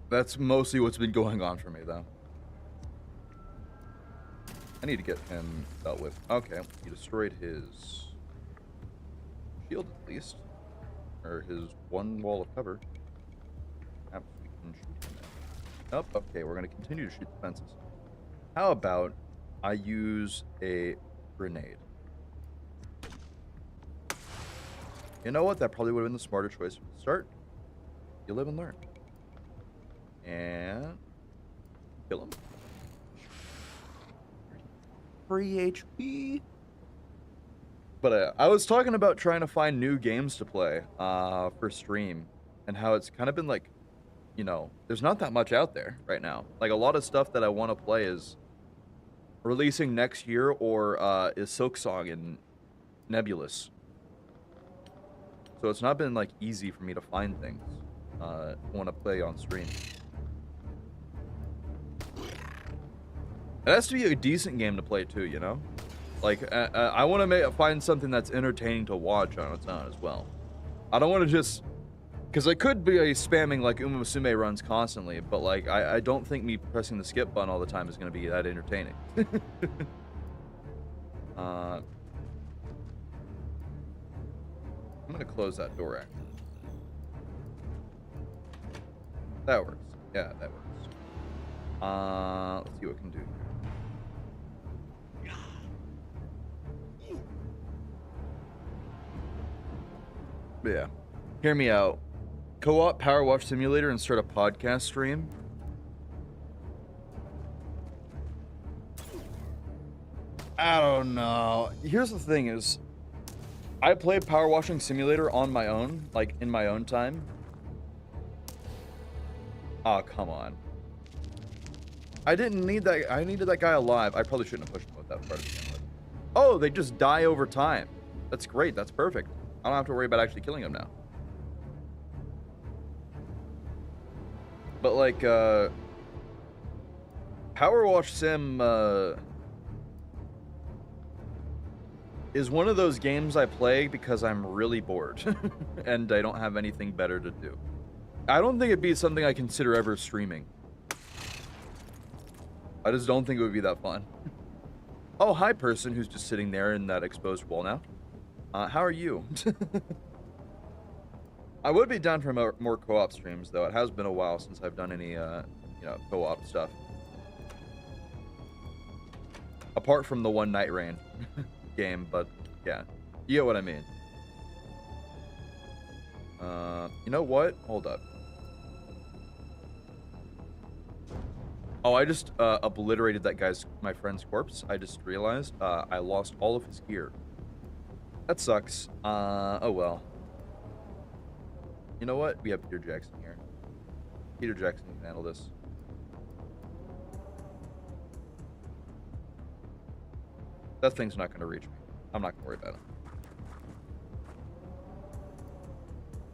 That's mostly what's been going on for me though. I need to get him dealt with. Okay, he destroyed his shield at least. Or his one wall of cover. Perhaps we can shoot him now. Nope, okay, we're gonna continue to shoot the fences. How about I use a grenade? You know what? That probably would have been the smarter choice from the start. You live and learn. And kill him. Free HP. But I was talking about trying to find new games to play for stream, and how it's kind of been like, you know, there's not that much out there right now. Like a lot of stuff that I want to play is releasing next year, or is Silksong and Nebulous. So it's not been like easy for me to find things I want to play on stream. It has to be a decent game to play too, you know? Like, I want to find something that's entertaining to watch on its own as well. I don't want to just... Because I could be spamming, like, Uma Musume runs constantly, but, like, I don't think me pressing the skip button all the time is going to be that entertaining. I'm going to close that door, actually. That works. Yeah, that works. Let's see what we can do. But yeah, hear me out. Co-op Power Wash Simulator and start a podcast stream. I don't know. Here's the thing is, I play Power Washing Simulator on my own, like in my own time. Oh, come on. I didn't need that. I needed that guy alive. I probably shouldn't have pushed him with that part to begin with. Oh, they just die over time. That's great. That's perfect. I don't have to worry about actually killing him now. But like, Power Wash Sim is one of those games I play because I'm really bored and I don't have anything better to do. I don't think it'd be something I consider ever streaming. I just don't think it would be that fun. Oh, hi person who's just sitting there in that exposed wall now. How are you? I would be down for more co-op streams, though. It has been a while since I've done any, you know, co-op stuff. Apart from the one Night Rain game, but yeah, you get what I mean. You know what? Hold up. Oh, I just obliterated that my friend's corpse. I just realized I lost all of his gear. That sucks. Oh well. You know what? We have Peter Jackson here. Peter Jackson can handle this. That thing's not going to reach me. I'm not going to worry about it.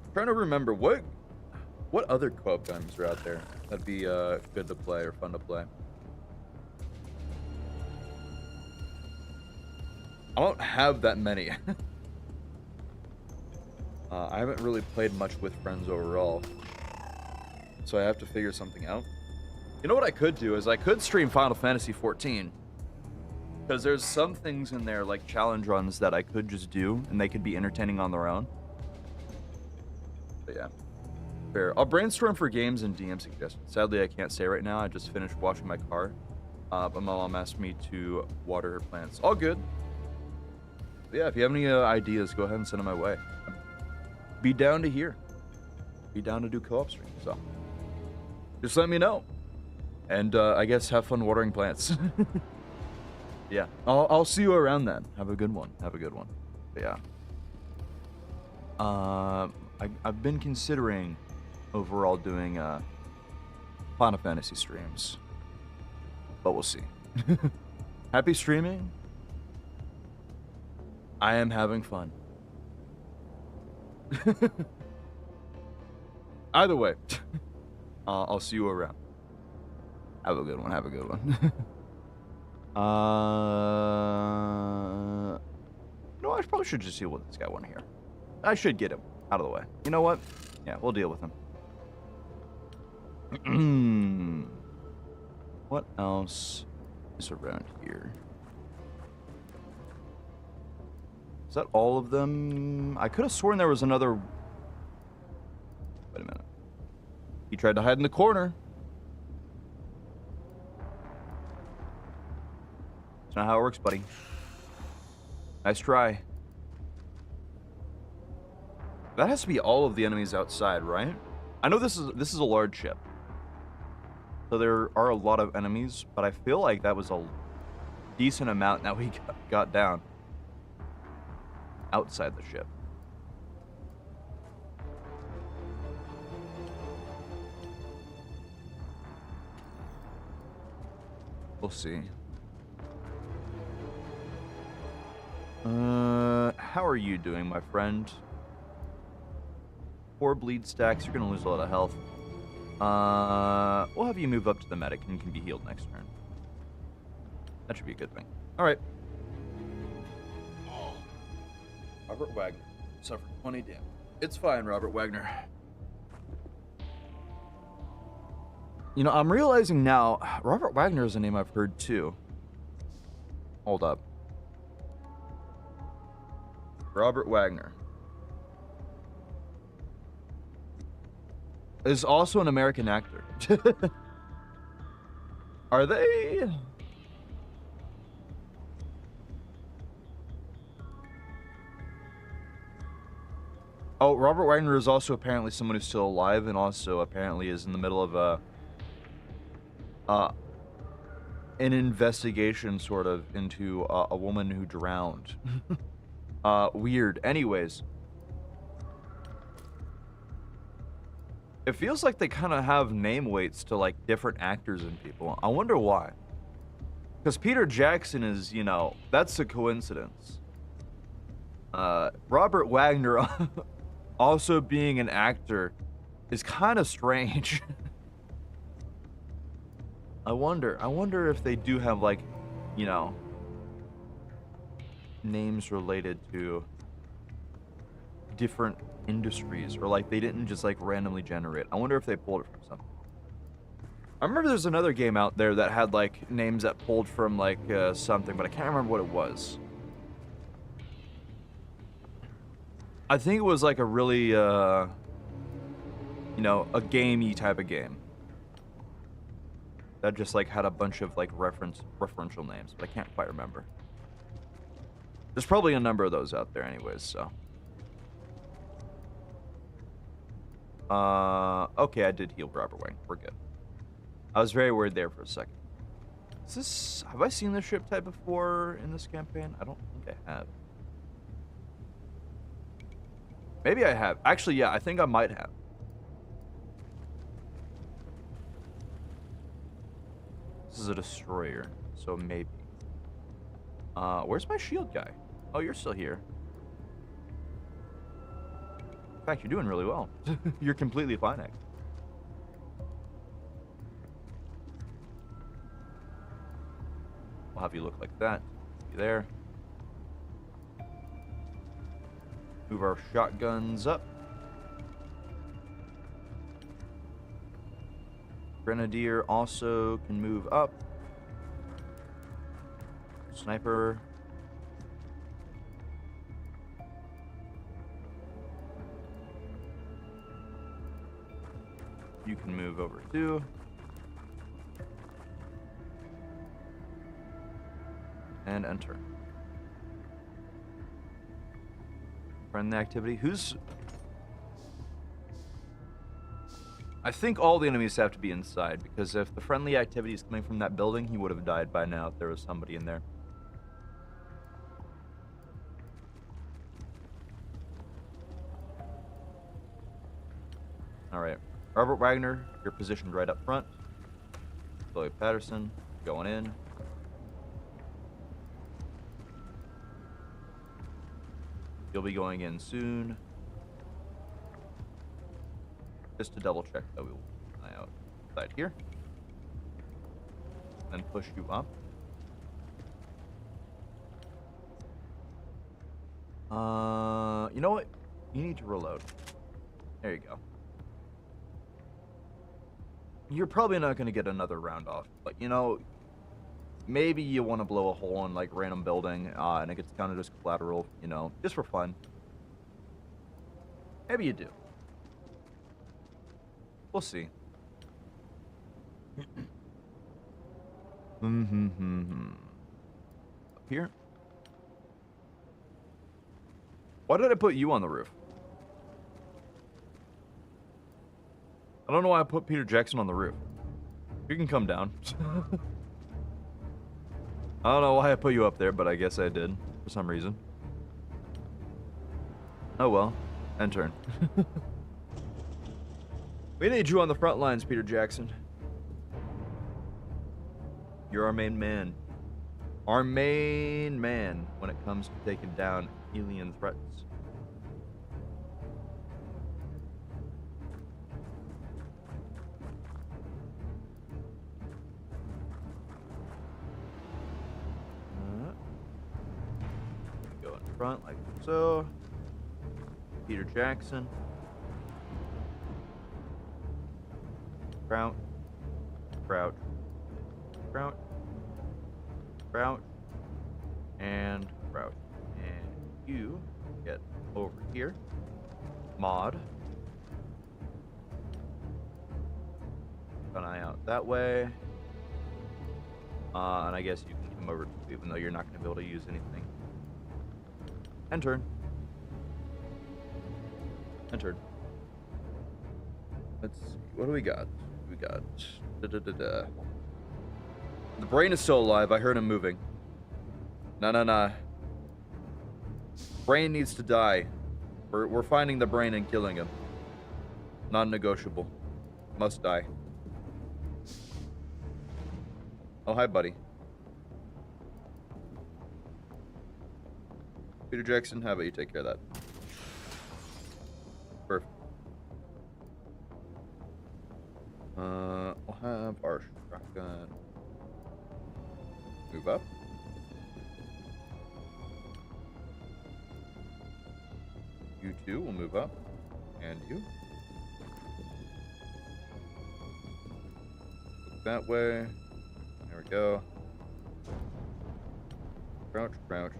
I'm trying to remember what other co-op games are out there that'd be good to play or fun to play. I don't have that many. I haven't really played much with friends overall, so I have to figure something out. You know what I could do is I could stream Final Fantasy 14, because there's some things in there like challenge runs that I could just do and they could be entertaining on their own. But yeah, fair. I'll brainstorm for games and DM suggestions. Sadly, I can't say right now. I just finished washing my car, but my mom asked me to water her plants. All good. But yeah, if you have any ideas, go ahead and send them my way. Be down to hear. Be down to do co-op streams. So just let me know. And I guess have fun watering plants. Yeah, I'll see you around then. Have a good one. Have a good one. But yeah. I've been considering overall doing Final Fantasy streams. But we'll see. Happy streaming. I am having fun. Either way, I'll see you around. Have a good one. Have a good one. No, I probably should just deal with this guy one here. I should get him out of the way. You know what? Yeah, we'll deal with him. What else is around here? Is that all of them? I could have sworn there was another... Wait a minute. He tried to hide in the corner. That's not how it works, buddy. Nice try. That has to be all of the enemies outside, right? I know this is a large ship. So there are a lot of enemies, but I feel like that was a decent amount that we got down outside the ship. We'll see. How are you doing, my friend? 4 bleed stacks. You're gonna lose a lot of health. We'll have you move up to the medic and you can be healed next turn. That should be a good thing. All right. Robert Wagner suffered 20 damage. It's fine, Robert Wagner. You know, I'm realizing now, Robert Wagner is a name I've heard too. Hold up. Robert Wagner is also an American actor. Are they? Oh, Robert Wagner is also apparently someone who's still alive and also apparently is in the middle of an investigation sort of into a woman who drowned. Weird. Anyways. It feels like they kind of have name weights to like different actors and people. I wonder why. Because Peter Jackson is, you know, that's a coincidence. Robert Wagner also being an actor is kind of strange. I wonder if they do have like, you know, names related to different industries, or like they didn't just like randomly generate. I wonder if they pulled it from something. I remember there's another game out there that had like names that pulled from like something, but I can't remember what it was. I think it was like a really you know, a gamey type of game that just like had a bunch of like referential names, but I can't quite remember. There's probably a number of those out there anyways, so. Okay, I did heal Robert Wang. We're good. I was very worried there for a second. Is this... Have I seen this ship type before in this campaign? I don't think I have. Maybe I have. Actually, yeah, I think I might have. This is a destroyer, so maybe. Where's my shield guy? Oh, you're still here. In fact, you're doing really well. You're completely fine, actually. We'll have you look like that. You there. Move our shotguns up. Grenadier also can move up. Sniper. You can move over too. And enter. Friendly activity. Who's... I think all the enemies have to be inside, because if the friendly activity is coming from that building, he would have died by now if there was somebody in there. Alright. Robert Wagner, you're positioned right up front. Chloe Patterson going in. You'll be going in soon. Just to double check that we will keep an eye out side here. Then push you up. You know what? You need to reload. There you go. You're probably not going to get another round off, but you know, maybe you want to blow a hole in like random building, and it gets counted as collateral, you know, just for fun. Maybe you do. We'll see. Up here. Why did I put you on the roof? I don't know why I put Peter Jackson on the roof. You can come down. I don't know why I put you up there, but I guess I did for some reason. Oh well. End turn. We need you on the front lines, Peter Jackson. You're our main man. Our main man when it comes to taking down alien threats. Go in front like so. Peter Jackson. Crouch. Crouch. Crouch. Crouch. And crouch. And you get over here. Mod. Keep an eye out that way. And I guess you can come over too, even though you're not going to be able to use anything. End turn. End turn. Let's see. What do we got? We got... The brain is still alive. I heard him moving. Nah. Brain needs to die. We're finding the brain and killing him. Non-negotiable. Must die. Oh, hi, buddy. Peter Jackson, how about you take care of that? Perfect. We'll have our shotgun move up. You two will move up. And you. Look that way. There we go. Crouch, crouch.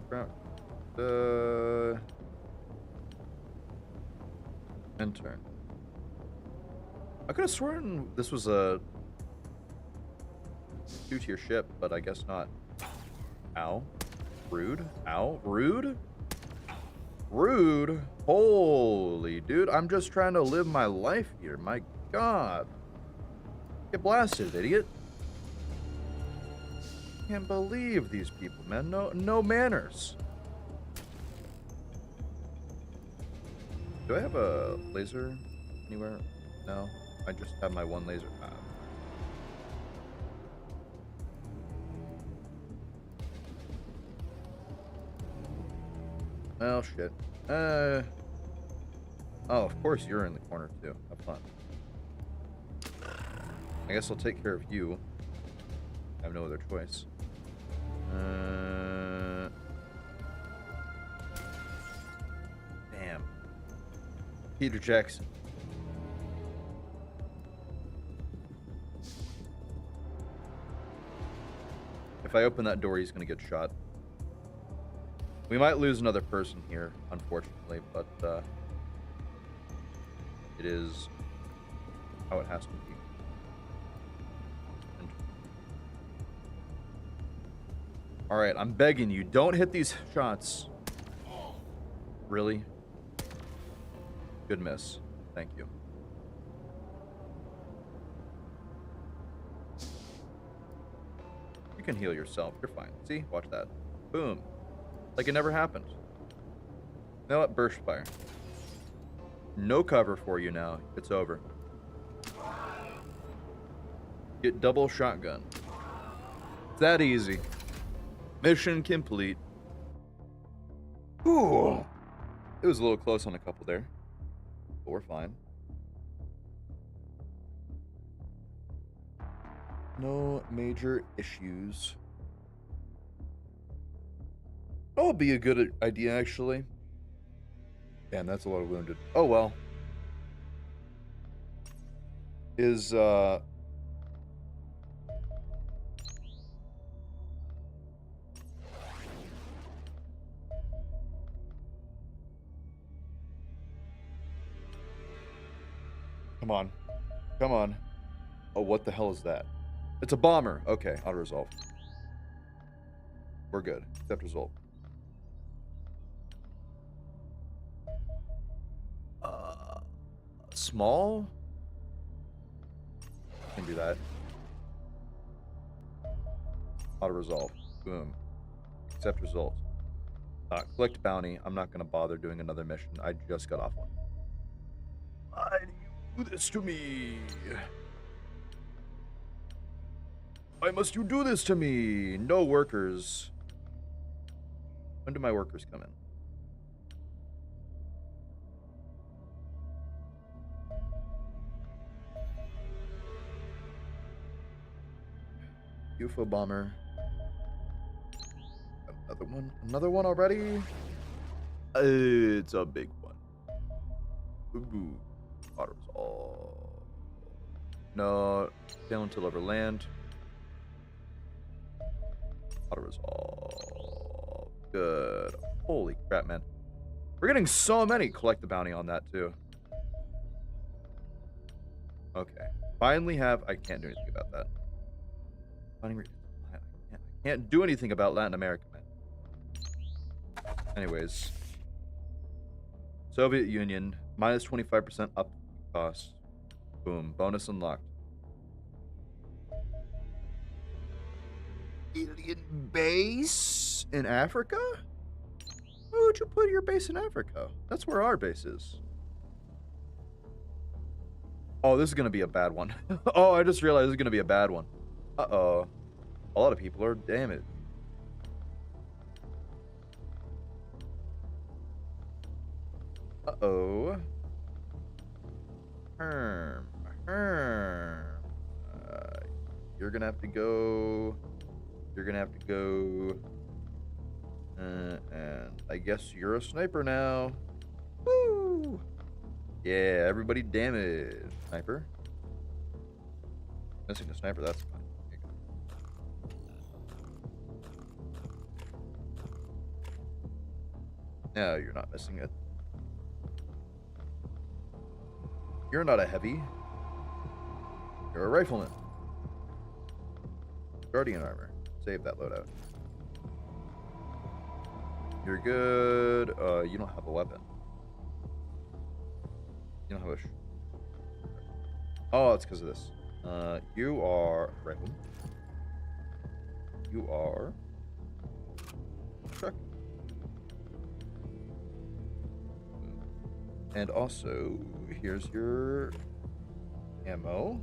Crouch. End turn. I could have sworn this was a 2-tier ship, but I guess not. Ow. Rude. Ow. Rude? Rude? Holy dude, I'm just trying to live my life here. My god. Get blasted, idiot. Can't believe these people, man. No manners. Do I have a laser anywhere? No. I just have my one laser. Well, shit. Oh, of course you're in the corner too. Have fun. I guess I'll take care of you. I have no other choice. Damn. Peter Jackson. If I open that door, he's gonna get shot. We might lose another person here, unfortunately, but it is how it has to be. Alright, I'm begging you, don't hit these shots. Really? Good miss. Thank you. You can heal yourself. You're fine. See? Watch that. Boom. Like it never happened. You know what? Burst fire. no cover for you now. It's over. Get double shotgun. It's that easy. Mission complete. Ooh. It was a little close on a couple there, but we're fine. No major issues. That'll be a good idea, actually. Damn, that's a lot of wounded. Oh, well. Is, Come on. Come on. Oh, what the hell is that? It's a bomber. Okay, auto-resolve. We're good. Accept result. Small? Can do that. Auto-resolve. Boom. Accept result. Collect bounty. I'm not going to bother doing another mission. I just got off one. Why do you do this to me? Why must you do this to me? No workers. When do my workers come in? UFO bomber. Another one? Another one already? It's a big one. Ooh. Auto-resolve. No. Down until over land. Auto-resolve. Good. Holy crap, man. We're getting so many. Collect the bounty on that, too. Okay. Finally have... I can't do anything about that. I can't do anything about Latin America, man. Anyways. Soviet Union. Minus 25% up cost. Boom. Bonus unlocked. Alien base in Africa? Why would you put your base in Africa? That's where our base is. Oh, this is going to be a bad one. Oh, I just realized this is going to be a bad one. Uh-oh. A lot of people are damaged. Uh-oh. You're going to have to go... You're going to have to go... and I guess you're a sniper now. Woo! Yeah, everybody damaged. Sniper. Missing a sniper, that's fine. No, you're not missing it. You're not a heavy. You're a rifleman. Guardian armor. Save that loadout. You're good. You don't have a weapon. You don't have a... Oh, it's because of this. You are... Rifleman. You are... Truck. And also, here's your ammo.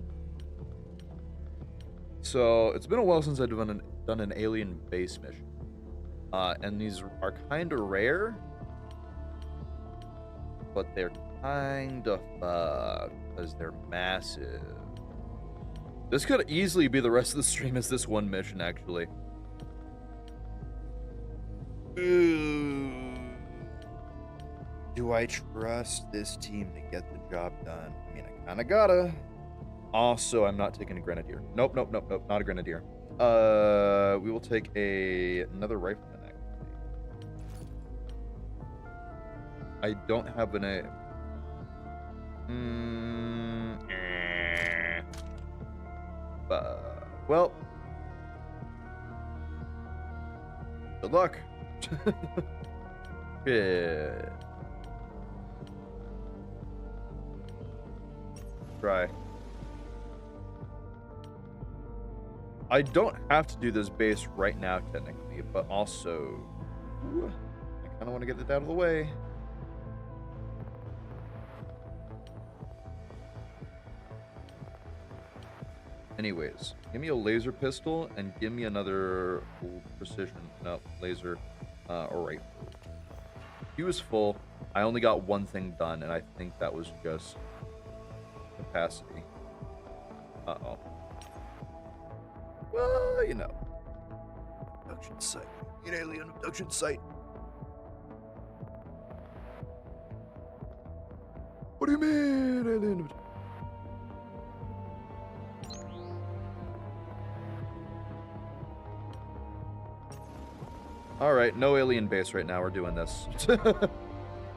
So, it's been a while since I've done an alien base mission. And these are kind of rare. But they're kind of fucked because they're massive. This could easily be the rest of the stream as this one mission, actually. Ooh. Do I trust this team to get the job done? I mean, I kind of gotta. Also, I'm not taking a grenadier. Nope, nope, nope, nope, not a grenadier. We will take another rifleman, actually. I don't have an A. Well. Good luck. Yeah. Try. I don't have to do this base right now, technically, but also... I kind of want to get it out of the way. Anyways, give me a laser pistol and give me another precision, no, laser, rifle. He was full. I only got one thing done, and I think that was just capacity. Uh-oh. Well, you know. Abduction site. An alien abduction site. What do you mean, alien abduction? Alright, no alien base right now. We're doing this.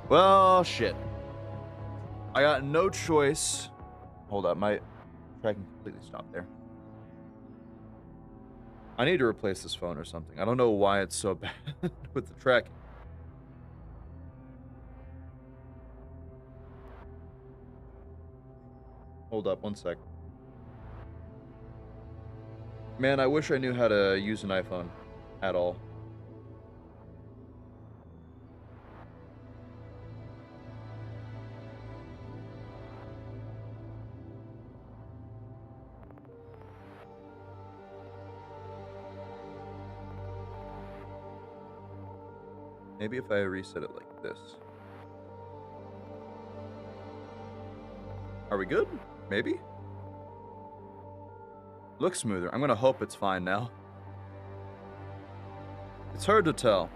Well, shit. I got no choice. Hold up, my tracking completely stopped there. I need to replace this phone or something. I don't know why it's so bad with the tracking. Hold up, one sec. Man, I wish I knew how to use an iPhone at all. Maybe if I reset it like this. Are we good? Maybe? Looks smoother. I'm gonna hope it's fine now. It's hard to tell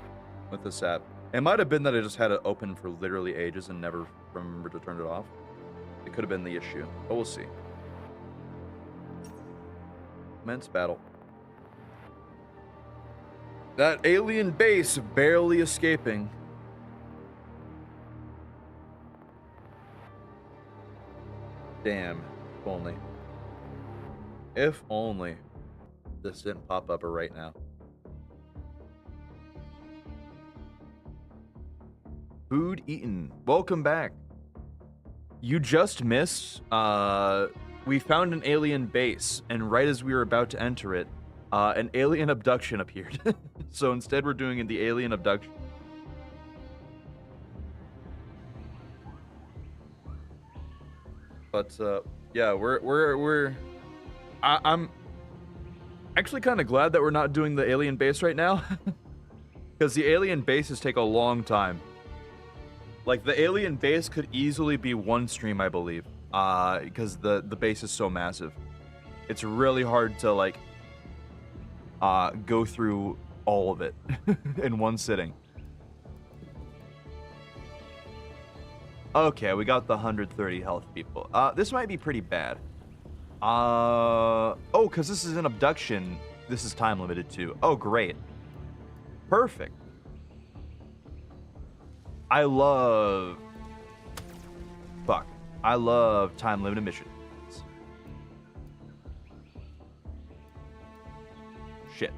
with this app. It might have been that I just had it open for literally ages and never remembered to turn it off. It could have been the issue, but we'll see. Immense battle. That alien base barely escaping. Damn, if only. If only this didn't pop up right now. Food eaten. Welcome back. You just missed. We found an alien base, and right as we were about to enter it, an alien abduction appeared. So instead, we're doing the alien abduction. But yeah, I'm actually kind of glad that we're not doing the alien base right now, because the alien bases take a long time. Like, the alien base could easily be one stream, I believe, because the base is so massive. It's really hard to, like, go through all of it in one sitting. Okay, we got the 130 health people. This might be pretty bad. Oh, because this is an abduction. This is time limited too. Oh, great. Perfect. I love time limited missions. Shit.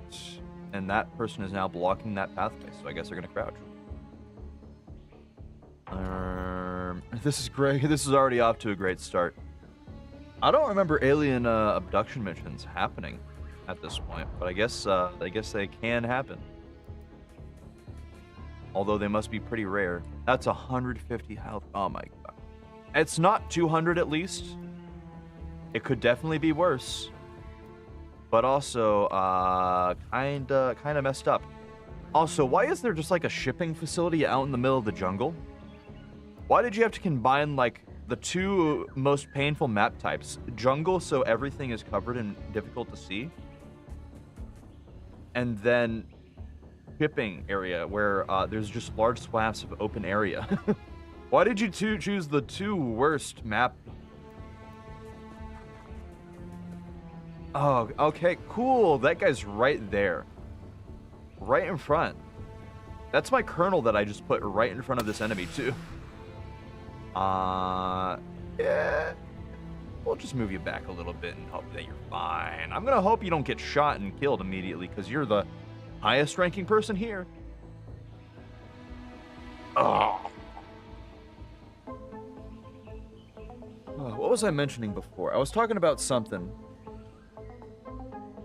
And that person is now blocking that pathway, so I guess they're gonna crouch. This is great. This is already off to a great start. I don't remember alien abduction missions happening at this point, but I guess they can happen. Although they must be pretty rare. That's 150 health. Oh my god. It's not 200 at least. It could definitely be worse. But also, kinda messed up. Also, why is there just like a shipping facility out in the middle of the jungle? Why did you have to combine like the two most painful map types? Jungle, so everything is covered and difficult to see. And then shipping area where there's just large swaths of open area. Why did you choose the two worst map? Oh, okay, cool. That guy's right there. Right in front. That's my colonel that I just put right in front of this enemy, too. Yeah. We'll just move you back a little bit and hope that you're fine. I'm gonna hope you don't get shot and killed immediately, because you're the highest ranking person here. Oh. What was I mentioning before? I was talking about something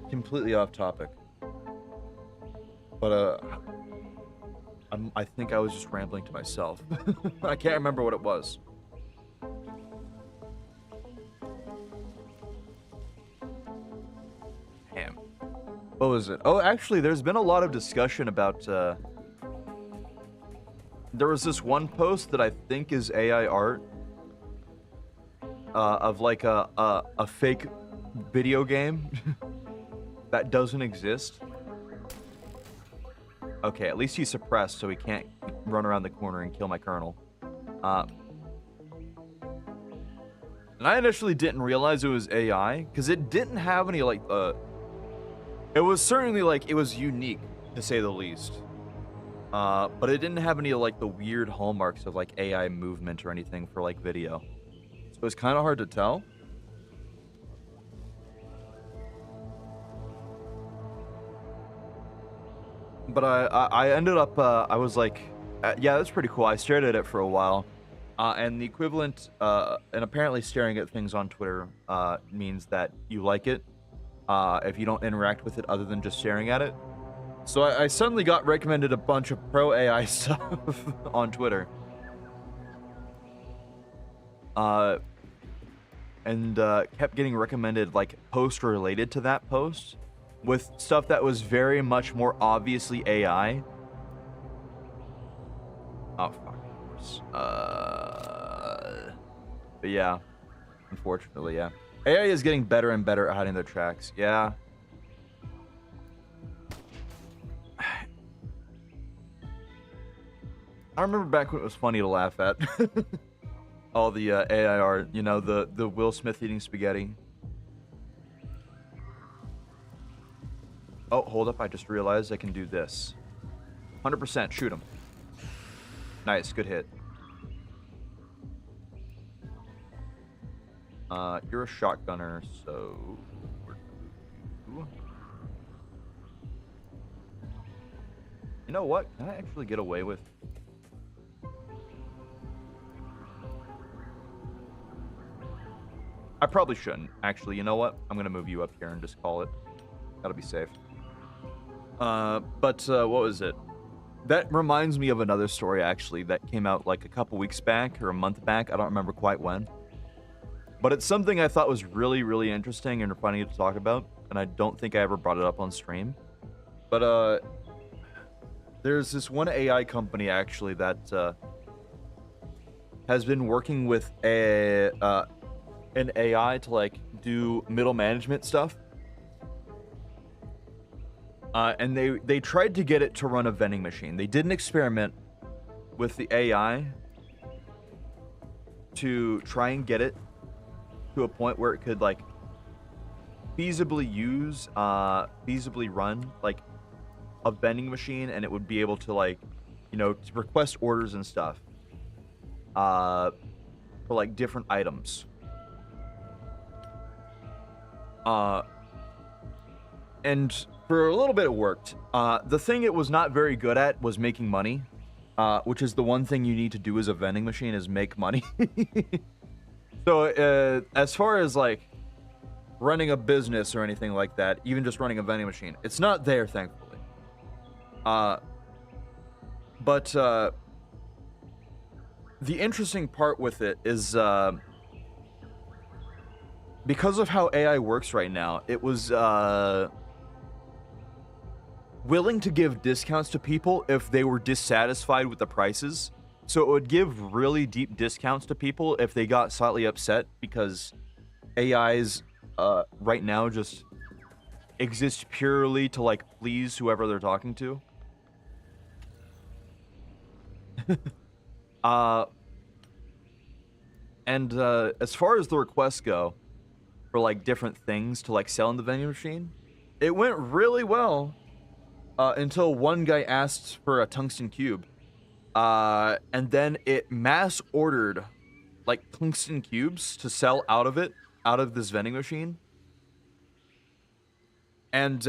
completely off topic. But, I think I was just rambling to myself. I can't remember what it was. What was it? Oh, actually, there's been a lot of discussion about. There was this one post that I think is AI art of like a fake video game that doesn't exist. Okay, at least he's suppressed, so he can't run around the corner and kill my colonel. And I initially didn't realize it was AI because it didn't have any like it was certainly like it was unique to say the least. But it didn't have any like the weird hallmarks of like AI movement or anything for like video. So it was kind of hard to tell. But I ended up, I was like, yeah, that's pretty cool. I stared at it for a while. And the equivalent, and apparently staring at things on Twitter means that you like it if you don't interact with it other than just staring at it. So I suddenly got recommended a bunch of pro AI stuff on Twitter. And kept getting recommended like posts related to that post with stuff that was very much more obviously AI. Oh, fuck, of course. But yeah, unfortunately, yeah. AI is getting better and better at hiding their tracks. Yeah. I remember back when it was funny to laugh at. All the AI art, you know, the Will Smith eating spaghetti. Oh, hold up, I just realized I can do this. 100%, shoot him. Nice, good hit. You're a shotgunner, so... You know what? Can I actually get away with... I probably shouldn't. Actually, you know what? I'm gonna move you up here and just call it. That'll be safe. What was it? That reminds me of another story, actually, that came out like a couple weeks back or a month back. I don't remember quite when. But it's something I thought was really, really interesting and funny to talk about, and I don't think I ever brought it up on stream. But, there's this one AI company, actually, that, has been working with an AI to, like, do middle management stuff. And they tried to get it to run a vending machine. They did an experiment with the AI to try and get it to a point where it could, like, feasibly run, like, a vending machine, and it would be able to, like, you know, to request orders and stuff for, like, different items. And for a little bit it worked. The thing it was not very good at was making money, which is the one thing you need to do as a vending machine, is make money. So as far as like running a business or anything like that, even just running a vending machine, it's not there, thankfully. But the interesting part with it is because of how AI works right now, it was willing to give discounts to people if they were dissatisfied with the prices. So it would give really deep discounts to people if they got slightly upset, because AIs right now just exist purely to, like, please whoever they're talking to. And as far as the requests go for, like, different things to, like, sell in the vending machine, it went really well until one guy asked for a tungsten cube. And then it mass ordered, like, tungsten cubes to sell out of this vending machine. And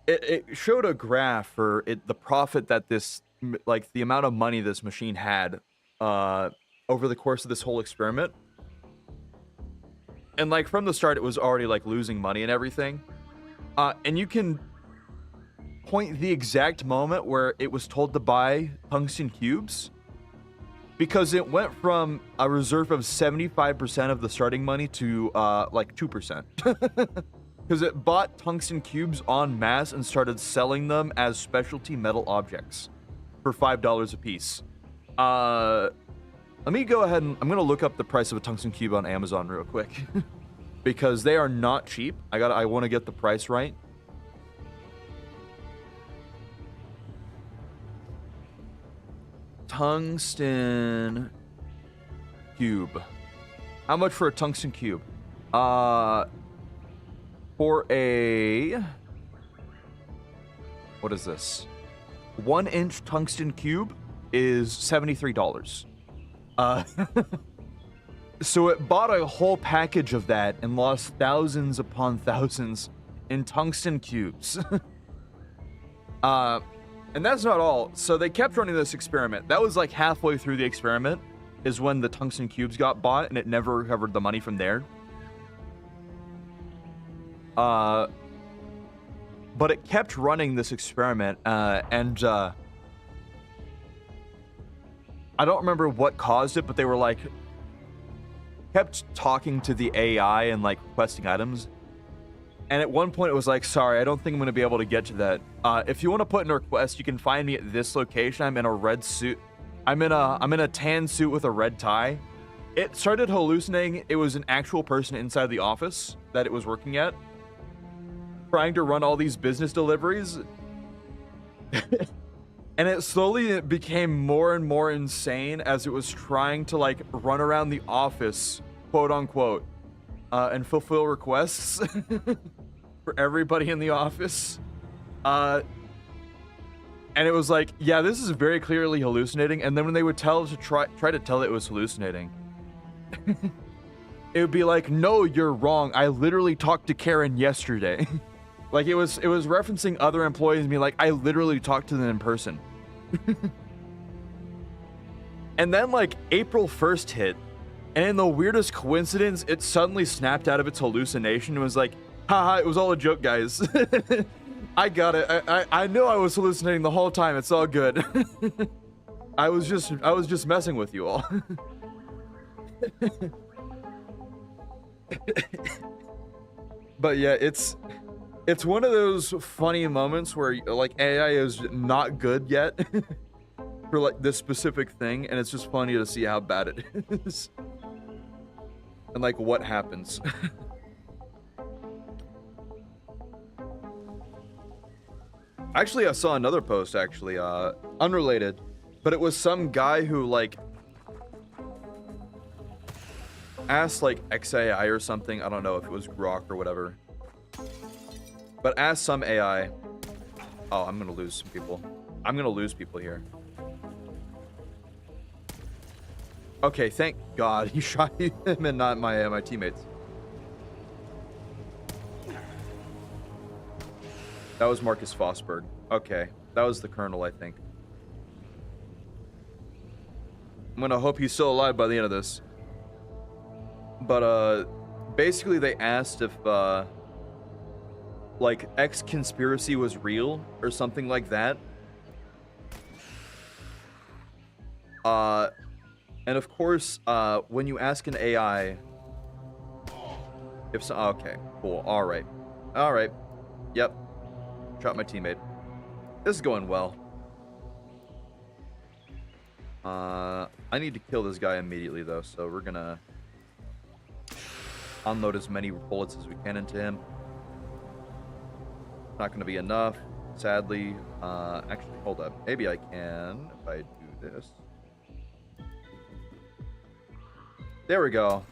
it showed a graph for the profit that this, like, the amount of money this machine had over the course of this whole experiment. And, like, from the start, it was already, like, losing money and everything. And you can point the exact moment where it was told to buy tungsten cubes, because it went from a reserve of 75% of the starting money to like 2%. because it bought tungsten cubes en masse and started selling them as specialty metal objects for $5 a piece. Let me go ahead and I'm gonna look up the price of a tungsten cube on Amazon real quick because they are not cheap. I want to get the price right. Tungsten cube. How much for a tungsten cube? For a... What is this? 1-inch tungsten cube is $73. So it bought a whole package of that and lost thousands upon thousands in tungsten cubes. And that's not all. So they kept running this experiment. That was like halfway through the experiment is when the tungsten cubes got bought, and it never recovered the money from there. But it kept running this experiment, and I don't remember what caused it, but they were like kept talking to the AI and like requesting items. And at one point it was like, sorry, I don't think I'm going to be able to get to that. If you want to put in a request, you can find me at this location. I'm in a red suit. I'm in a tan suit with a red tie. It started hallucinating. It was an actual person inside the office that it was working at, trying to run all these business deliveries. And it slowly became more and more insane as it was trying to like run around the office, quote unquote, and fulfill requests for everybody in the office. And it was like, yeah, this is very clearly hallucinating. And then when they would try to tell it was hallucinating, it would be like, no, you're wrong. I literally talked to Karen yesterday. Like it was referencing other employees and being like, I literally talked to them in person. And then like April 1st hit, and in the weirdest coincidence, it suddenly snapped out of its hallucination and was like, haha, it was all a joke, guys. I got it. I knew I was hallucinating the whole time. It's all good. I was just messing with you all. But yeah, it's one of those funny moments where like AI is not good yet for like this specific thing, and it's just funny to see how bad it is. And like what happens. Actually, I saw another post, actually, unrelated, but it was some guy who like asked like XAI or something. I don't know if it was Grok or whatever, but asked some AI. Oh, I'm gonna lose some people. I'm gonna lose people here. Okay, thank God he shot him and not my teammates. That was Marcus Fosberg. Okay, that was the Colonel, I think. I'm gonna hope he's still alive by the end of this. But basically they asked if like X conspiracy was real or something like that. And of course, when you ask an AI, if so, okay, cool, all right, yep, shot my teammate. This is going well. I need to kill this guy immediately though, so we're gonna unload as many bullets as we can into him. Not gonna be enough, sadly. Actually, hold up, maybe I can if I do this. There we go.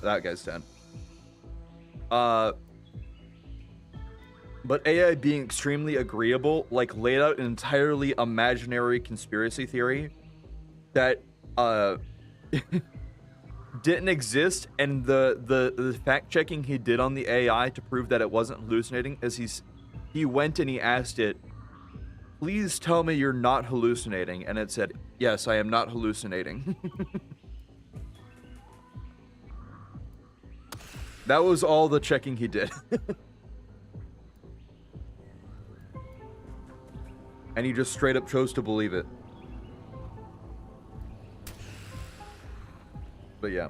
That guy's 10. But AI being extremely agreeable, like laid out an entirely imaginary conspiracy theory that didn't exist, and the fact checking he did on the AI to prove that it wasn't hallucinating is he went and he asked it, please tell me you're not hallucinating, and it said, yes, I am not hallucinating. That was all the checking he did. And he just straight up chose to believe it. But yeah.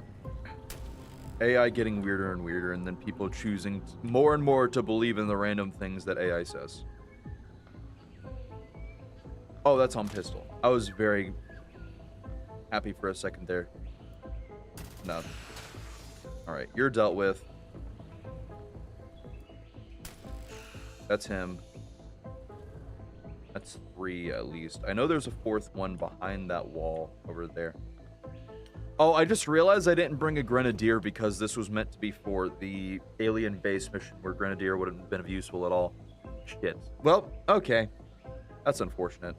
AI getting weirder and weirder, and then people choosing more and more to believe in the random things that AI says. Oh, that's on pistol. I was very happy for a second there. No. Alright, you're dealt with. That's him. That's 3 at least. I know there's a 4th one behind that wall over there. Oh, I just realized I didn't bring a Grenadier because this was meant to be for the alien base mission where Grenadier wouldn't have been useful at all. Shit. Well, okay. That's unfortunate.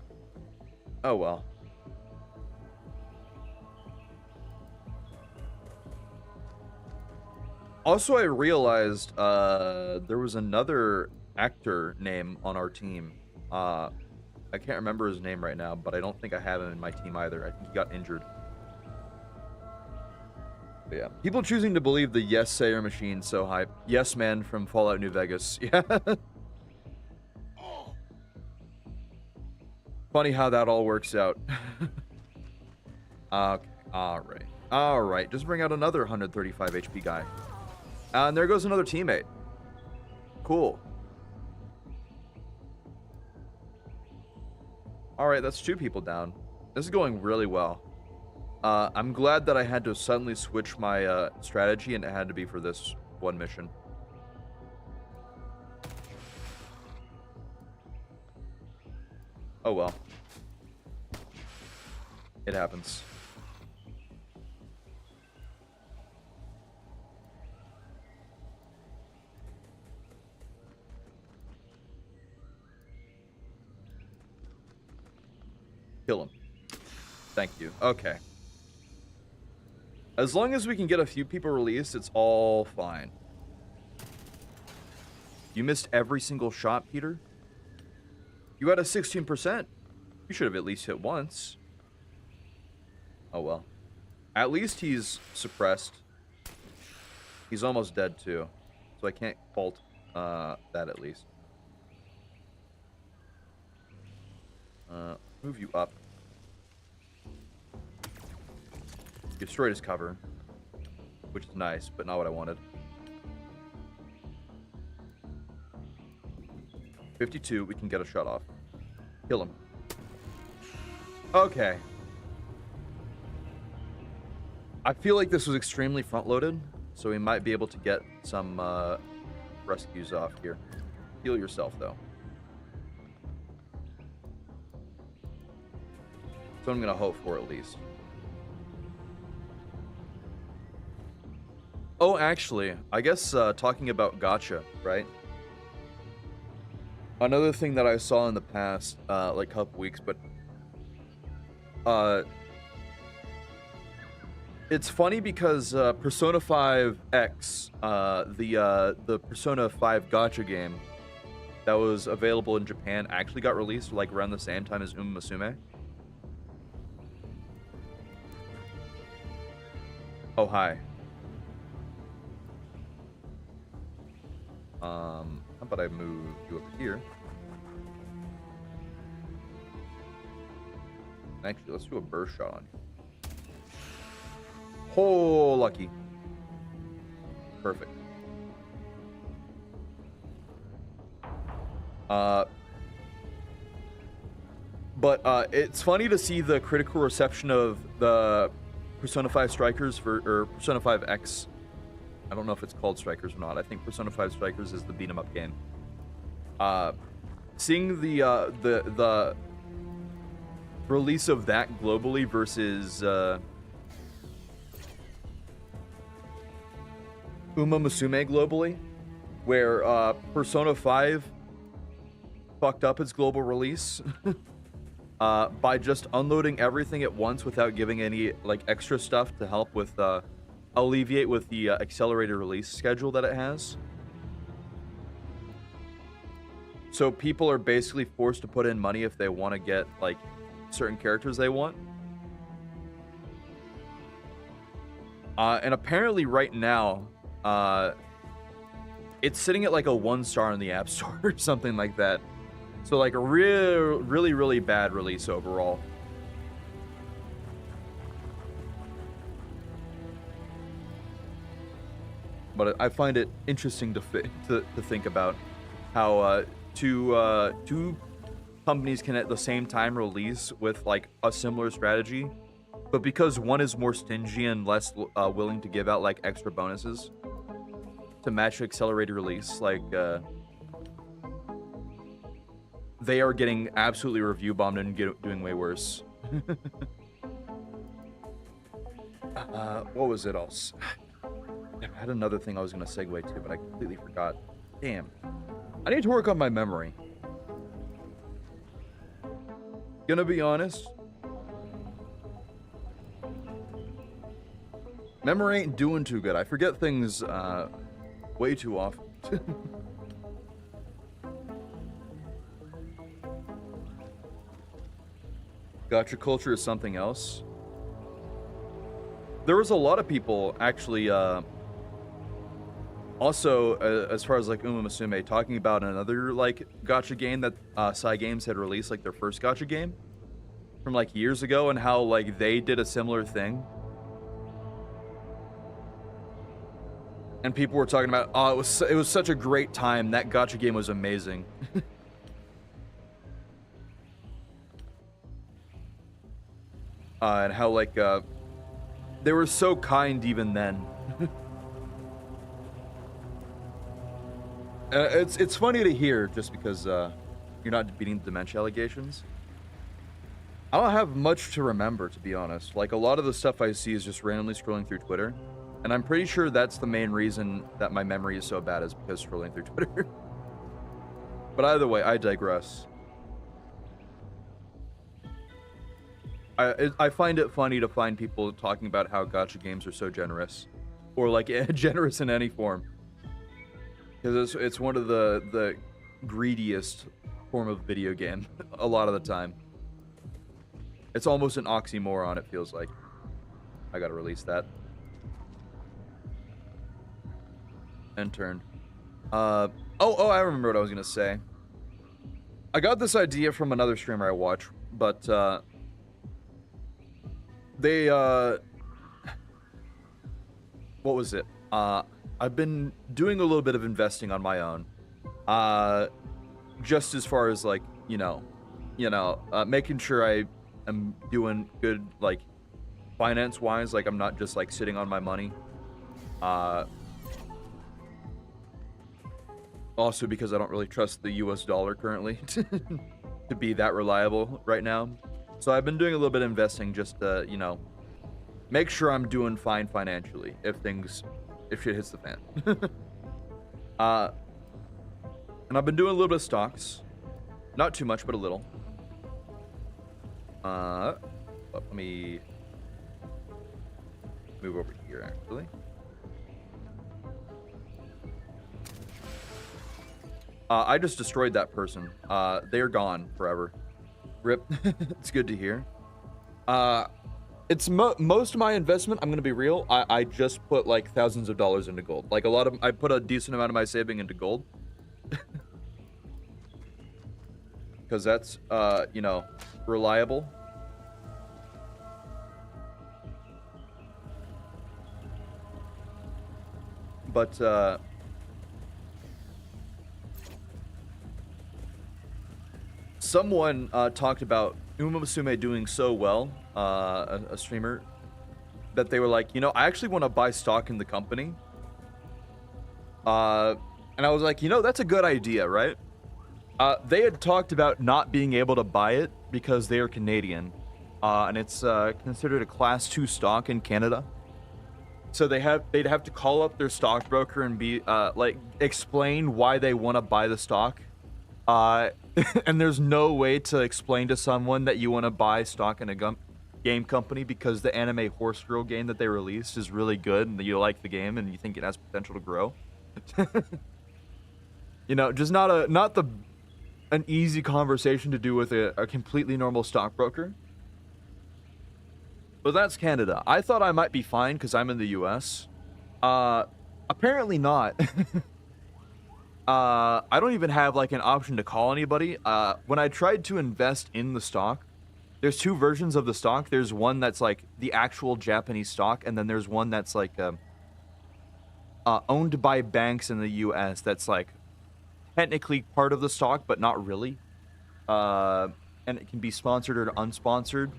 Oh well. Also, I realized there was another actor name on our team. I can't remember his name right now, but I don't think I have him in my team either. I think he got injured. But yeah, people choosing to believe the Yes Sayer machine so hype. Yes Man from Fallout New Vegas. Yeah. Funny how that all works out. Okay, all right. Just bring out another 135 HP guy. And there goes another teammate. Cool. All right, that's 2 people down. This is going really well. I'm glad that I had to suddenly switch my strategy, and it had to be for this one mission. Oh well. It happens. Kill him. Thank you. Okay. As long as we can get a few people released, it's all fine. You missed every single shot, Peter? You had a 16%. You should have at least hit once. Oh well. At least he's suppressed. He's almost dead too. So I can't fault that at least. Move you up. You destroyed his cover, which is nice, but not what I wanted. 52, we can get a shot off. Kill him. Okay. I feel like this was extremely front-loaded, so we might be able to get some rescues off here. Heal yourself, though. So I'm going to hope for at least. Oh, actually, I guess talking about gacha, right? Another thing that I saw in the past, like a couple weeks, but it's funny because Persona 5 X, the Persona 5 gacha game that was available in Japan, actually got released like around the same time as Musume. Oh, hi. How about I move you over here? Actually, let's do a burst shot on you. Oh, lucky. Perfect. But it's funny to see the critical reception of the Persona 5 Strikers or Persona 5 X. I don't know if it's called Strikers or not. I think Persona 5 Strikers is the beat 'em up game. Seeing the release of that globally versus Uma Musume globally, where Persona 5 fucked up its global release by just unloading everything at once without giving any like extra stuff to help with alleviate with the accelerated release schedule that it has. So people are basically forced to put in money if they want to get like certain characters they want. And apparently right now, it's sitting at like a 1-star in the App Store or something like that. So like a really bad release overall. but I find it interesting to think about how two companies can at the same time release with like a similar strategy, but because one is more stingy and less willing to give out like extra bonuses to match accelerated release, like they are getting absolutely review bombed and doing way worse. What was it else? I had another thing I was gonna segue to, but I completely forgot. Damn. I need to work on my memory. Gonna be honest. Memory ain't doing too good. I forget things way too often. Gacha culture is something else. There was a lot of people actually also as far as like Uma Musume talking about another like gacha game that Psy Games had released, like their first gacha game from like years ago, and how like they did a similar thing. And people were talking about, oh, it was such a great time. That gacha game was amazing. And how like they were so kind even then. It's funny to hear just because you're not beating the dementia allegations. I don't have much to remember, to be honest. Like, a lot of the stuff I see is just randomly scrolling through Twitter. And I'm pretty sure that's the main reason that my memory is so bad, is because scrolling through Twitter. But either way, I digress. I find it funny to find people talking about how gacha games are so generous. Or, like, generous in any form. Because it's one of the greediest form of video game a lot of the time. It's almost an oxymoron, it feels like. I gotta release that. End turn. I remember what I was gonna say. I got this idea from another streamer I watch, but they what was it? I've been doing a little bit of investing on my own. Just as far as like, making sure I am doing good, like, finance-wise, like I'm not just like sitting on my money. Also because I don't really trust the US dollar currently to be that reliable right now. So I've been doing a little bit of investing just to, make sure I'm doing fine financially if shit hits the fan. And I've been doing a little bit of stocks. Not too much, but a little. Let me move over here, actually. I just destroyed that person. They're gone forever. Rip. It's good to hear. It's most of my investment, I'm gonna be real, I just put like thousands of dollars into gold. Like I put a decent amount of my saving into gold. Because that's, reliable. But, someone talked about Uma Musume doing so well, a streamer, that they were like, I actually want to buy stock in the company. And I was like, that's a good idea, right? They had talked about not being able to buy it because they are Canadian, and it's considered a Class 2 stock in Canada. So they'd have to call up their stockbroker and be explain why they want to buy the stock. And there's no way to explain to someone that you want to buy stock in a game company because the anime Horse Girl game that they released is really good and you like the game and you think it has potential to grow. Just not an easy conversation to do with a completely normal stockbroker. But that's Canada. I thought I might be fine because I'm in the US. Apparently not. I don't even have like an option to call anybody. When I tried to invest in the stock, there's two versions of the stock. There's one that's like the actual Japanese stock, and then there's one that's like owned by banks in the U.S. that's like technically part of the stock, but not really. And it can be sponsored or unsponsored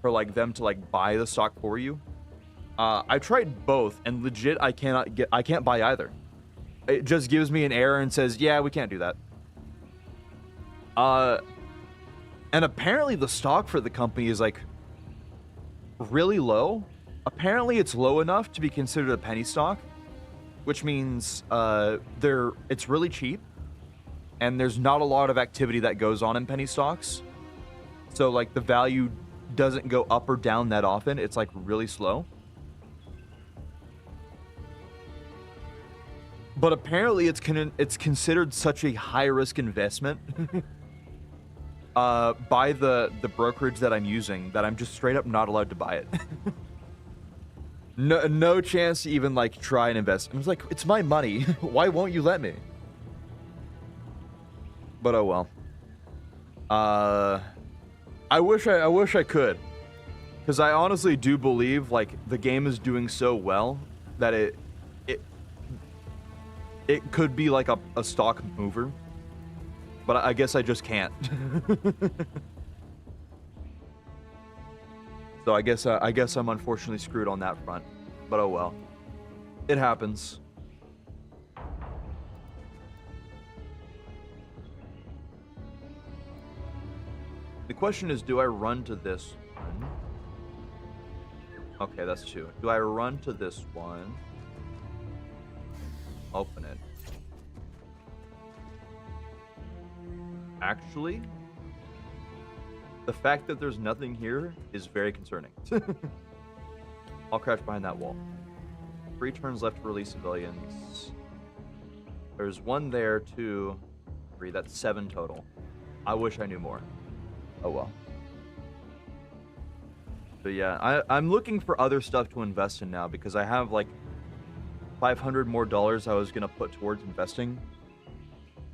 for like them to like buy the stock for you. I tried both, and legit, I can't buy either. It just gives me an error and says, yeah, we can't do that. And apparently the stock for the company is like really low. Apparently it's low enough to be considered a penny stock, which means it's really cheap, and there's not a lot of activity that goes on in penny stocks. So like the value doesn't go up or down that often. It's like really slow. But apparently it's considered such a high risk investment by the brokerage that I'm using that I'm just straight up not allowed to buy it. No chance to even like try and invest. I was like, it's my money. Why won't you let me? But oh well. I wish I could, because I honestly do believe like the game is doing so well that it could be like a stock mover, but I guess I just can't. So I guess I'm unfortunately screwed on that front, but oh well, it happens. The question is, do I run to this one? Okay, that's 2. Do I run to this one? Open it. Actually, the fact that there's nothing here is very concerning. I'll crouch behind that wall. 3 turns left to release civilians. There's 1 there, 2, 3. That's 7 total. I wish I knew more. Oh well. But yeah, I'm looking for other stuff to invest in now, because I have like $500 more I was gonna put towards investing,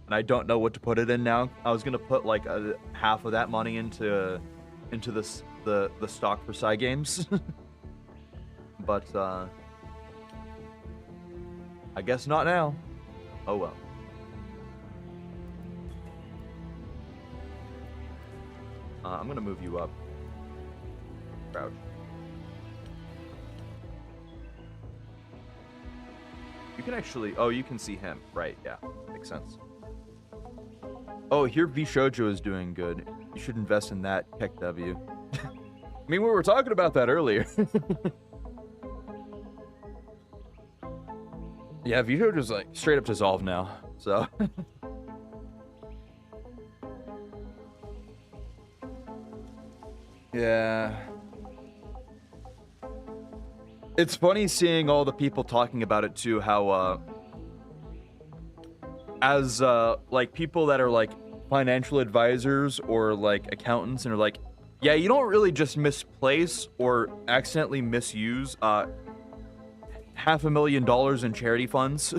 and I don't know what to put it in now. I was gonna put like half of that money into this the stock for side games, but I guess not now. Oh well. I'm gonna move you up. Crouch. You can actually... Oh, you can see him. Right, yeah. Makes sense. Oh, here V Shoujo is doing good. You should invest in that, Keck W. I mean, we were talking about that earlier. Yeah, V Shoujo's like straight up dissolved now, so... Yeah. It's funny seeing all the people talking about it too, how as like people that are like financial advisors or like accountants, and are like, yeah, you don't really just misplace or accidentally misuse $500,000 in charity funds.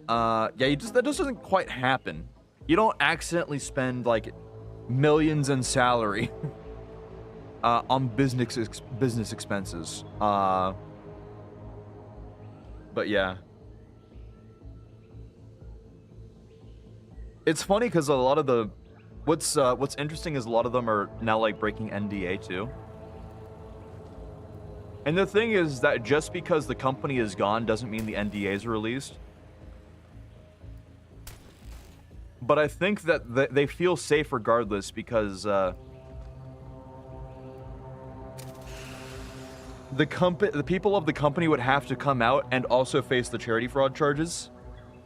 Yeah, that just doesn't quite happen. You don't accidentally spend like millions in salary on business expenses. But yeah, it's funny because a lot of the what's interesting is a lot of them are now like breaking NDA too. And the thing is that just because the company is gone doesn't mean the NDAs are released. But I think that they feel safe regardless, because the people of the company would have to come out and also face the charity fraud charges,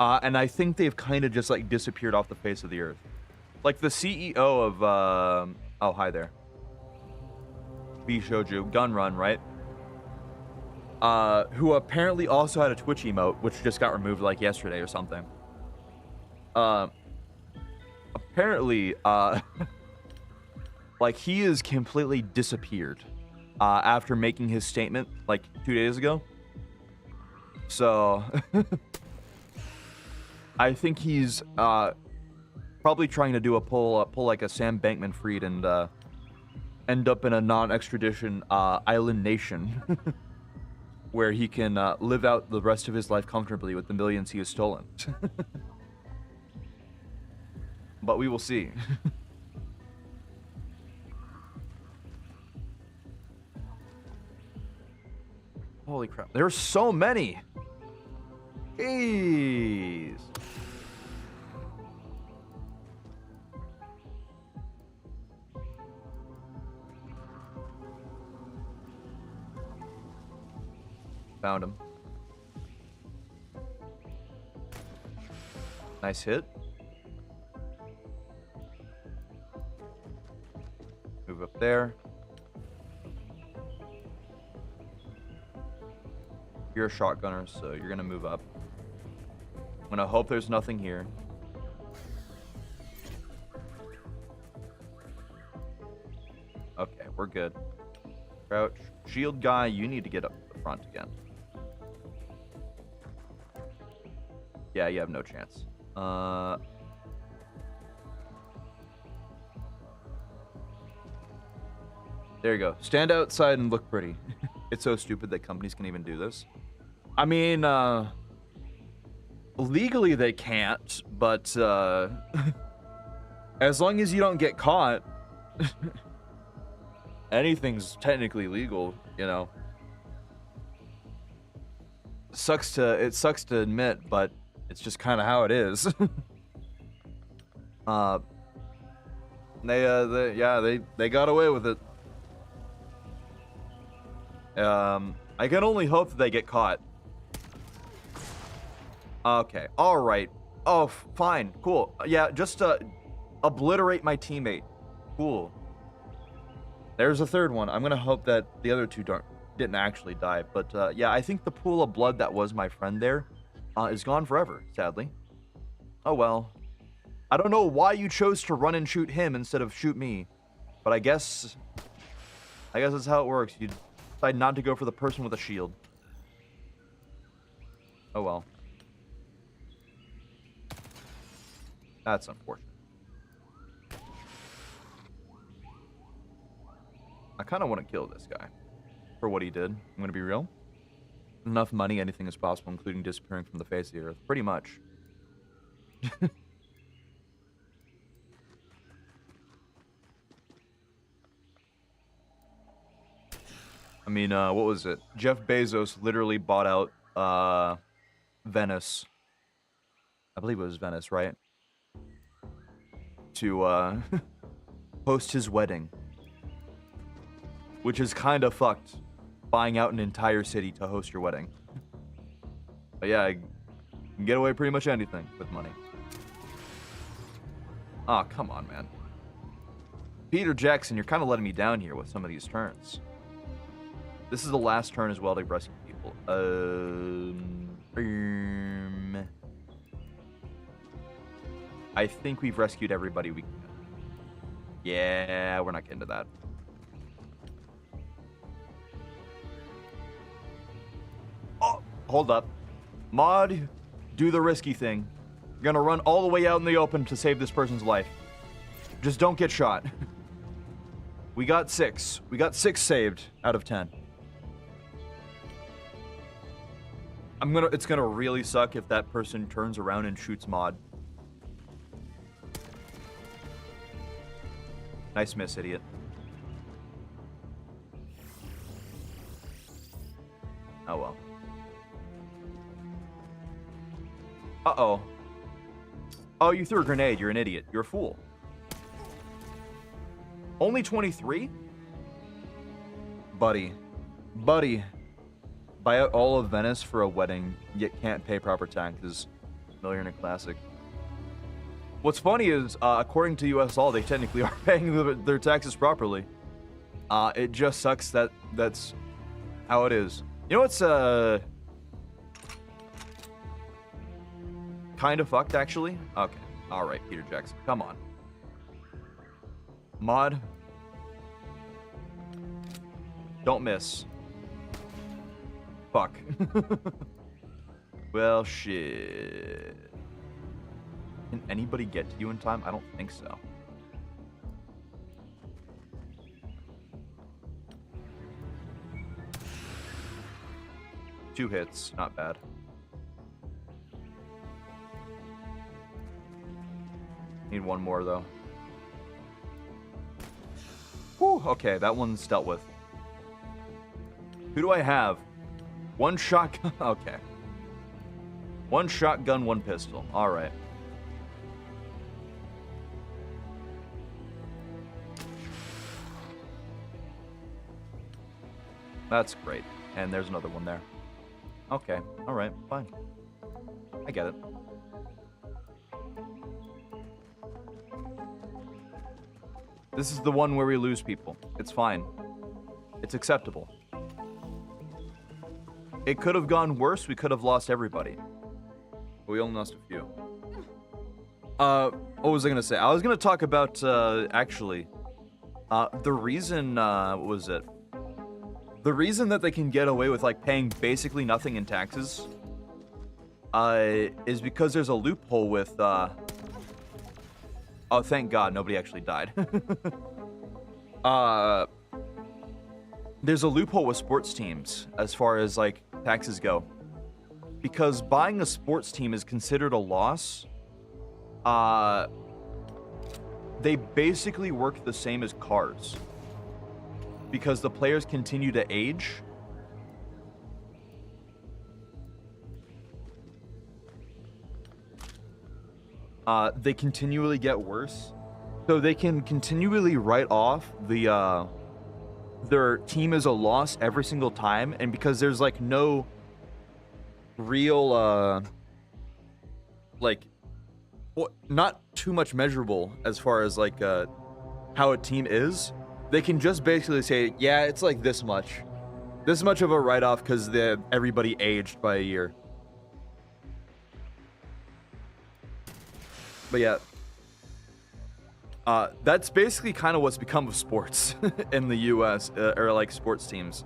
and I think they've kind of just like disappeared off the face of the earth. Like the CEO of oh, hi there, V Shoujo Gun Run, right? Who apparently also had a Twitch emote, which just got removed like yesterday or something. Apparently, like he is completely disappeared after making his statement like 2 days ago. So I think he's probably trying to do a pull like a Sam Bankman-Fried and end up in a non-extradition island nation. where he can live out the rest of his life comfortably with the millions he has stolen. But we will see. Holy crap. There's so many. Jeez. Found him. Nice hit. Move up there. You're a shotgunner, so you're gonna move up. I'm gonna hope there's nothing here. Okay, we're good. Crouch. Shield guy, you need to get up to the front again. Yeah, you have no chance. There you go. Stand outside and look pretty. It's so stupid that companies can even do this. I mean, legally they can't, but as long as you don't get caught, anything's technically legal, you know. It sucks to admit, but it's just kind of how it is. They got away with it. I can only hope that they get caught. Okay, all right. Oh, fine, cool. Yeah, just obliterate my teammate. Cool. There's a third one. I'm gonna hope that the other two didn't actually die. But yeah, I think the pool of blood that was my friend there is gone forever, sadly. Oh well. I don't know why you chose to run and shoot him instead of shoot me, but I guess that's how it works. You decide not to go for the person with a shield. Oh well. That's unfortunate. I kind of want to kill this guy for what he did. I'm going to be real. Enough money, anything is possible, including disappearing from the face of the earth. Pretty much. I mean, what was it? Jeff Bezos literally bought out Venice. I believe it was Venice, right? To host his wedding. Which is kind of fucked. Buying out an entire city to host your wedding. But yeah, you can get away pretty much anything with money. Aw, come on, man. Peter Jackson, you're kind of letting me down here with some of these turns. This is the last turn as well to rescue people. I think we've rescued everybody we can. Yeah, we're not getting to that. Oh, hold up. Mod, do the risky thing. You're gonna run all the way out in the open to save this person's life. Just don't get shot. We got 6. We got 6 saved out of 10. It's gonna really suck if that person turns around and shoots Mod. Nice miss, idiot. Oh well. Uh-oh. Oh, you threw a grenade. You're an idiot. You're a fool. Only 23? Buddy. Buy out all of Venice for a wedding, yet can't pay proper taxes. Millionaire classic. What's funny is, according to US Law, they technically are paying their taxes properly. It just sucks that that's how it is. You know what's, kind of fucked, actually? Okay. Alright, Peter Jackson. Come on. Mod. Don't miss. Fuck. Well, shit. Can anybody get to you in time? I don't think so. 2 hits, not bad. Need one more, though. Whew, okay, that one's dealt with. Who do I have? 1 shotgun. Okay. 1 shotgun, 1 pistol. All right. That's great. And there's another one there. Okay. All right. Fine. I get it. This is the one where we lose people. It's fine. It's acceptable. It could have gone worse. We could have lost everybody. But we only lost a few. What was I gonna say? I was gonna talk about, actually, the reason, what was it? The reason that they can get away with, like, paying basically nothing in taxes, is because there's a loophole with, oh, thank God, nobody actually died. There's a loophole with sports teams as far as, like, taxes go. Because buying a sports team is considered a loss. They basically work the same as cars. Because the players continue to age. They continually get worse. So they can continually write off the, their team as a loss every single time. And because there's, like, no real, like, well, not too much measurable as far as, like, how a team is. They can just basically say, yeah, it's like this much of a write-off because everybody aged by a year. But yeah, that's basically kind of what's become of sports in the U.S. Or like sports teams,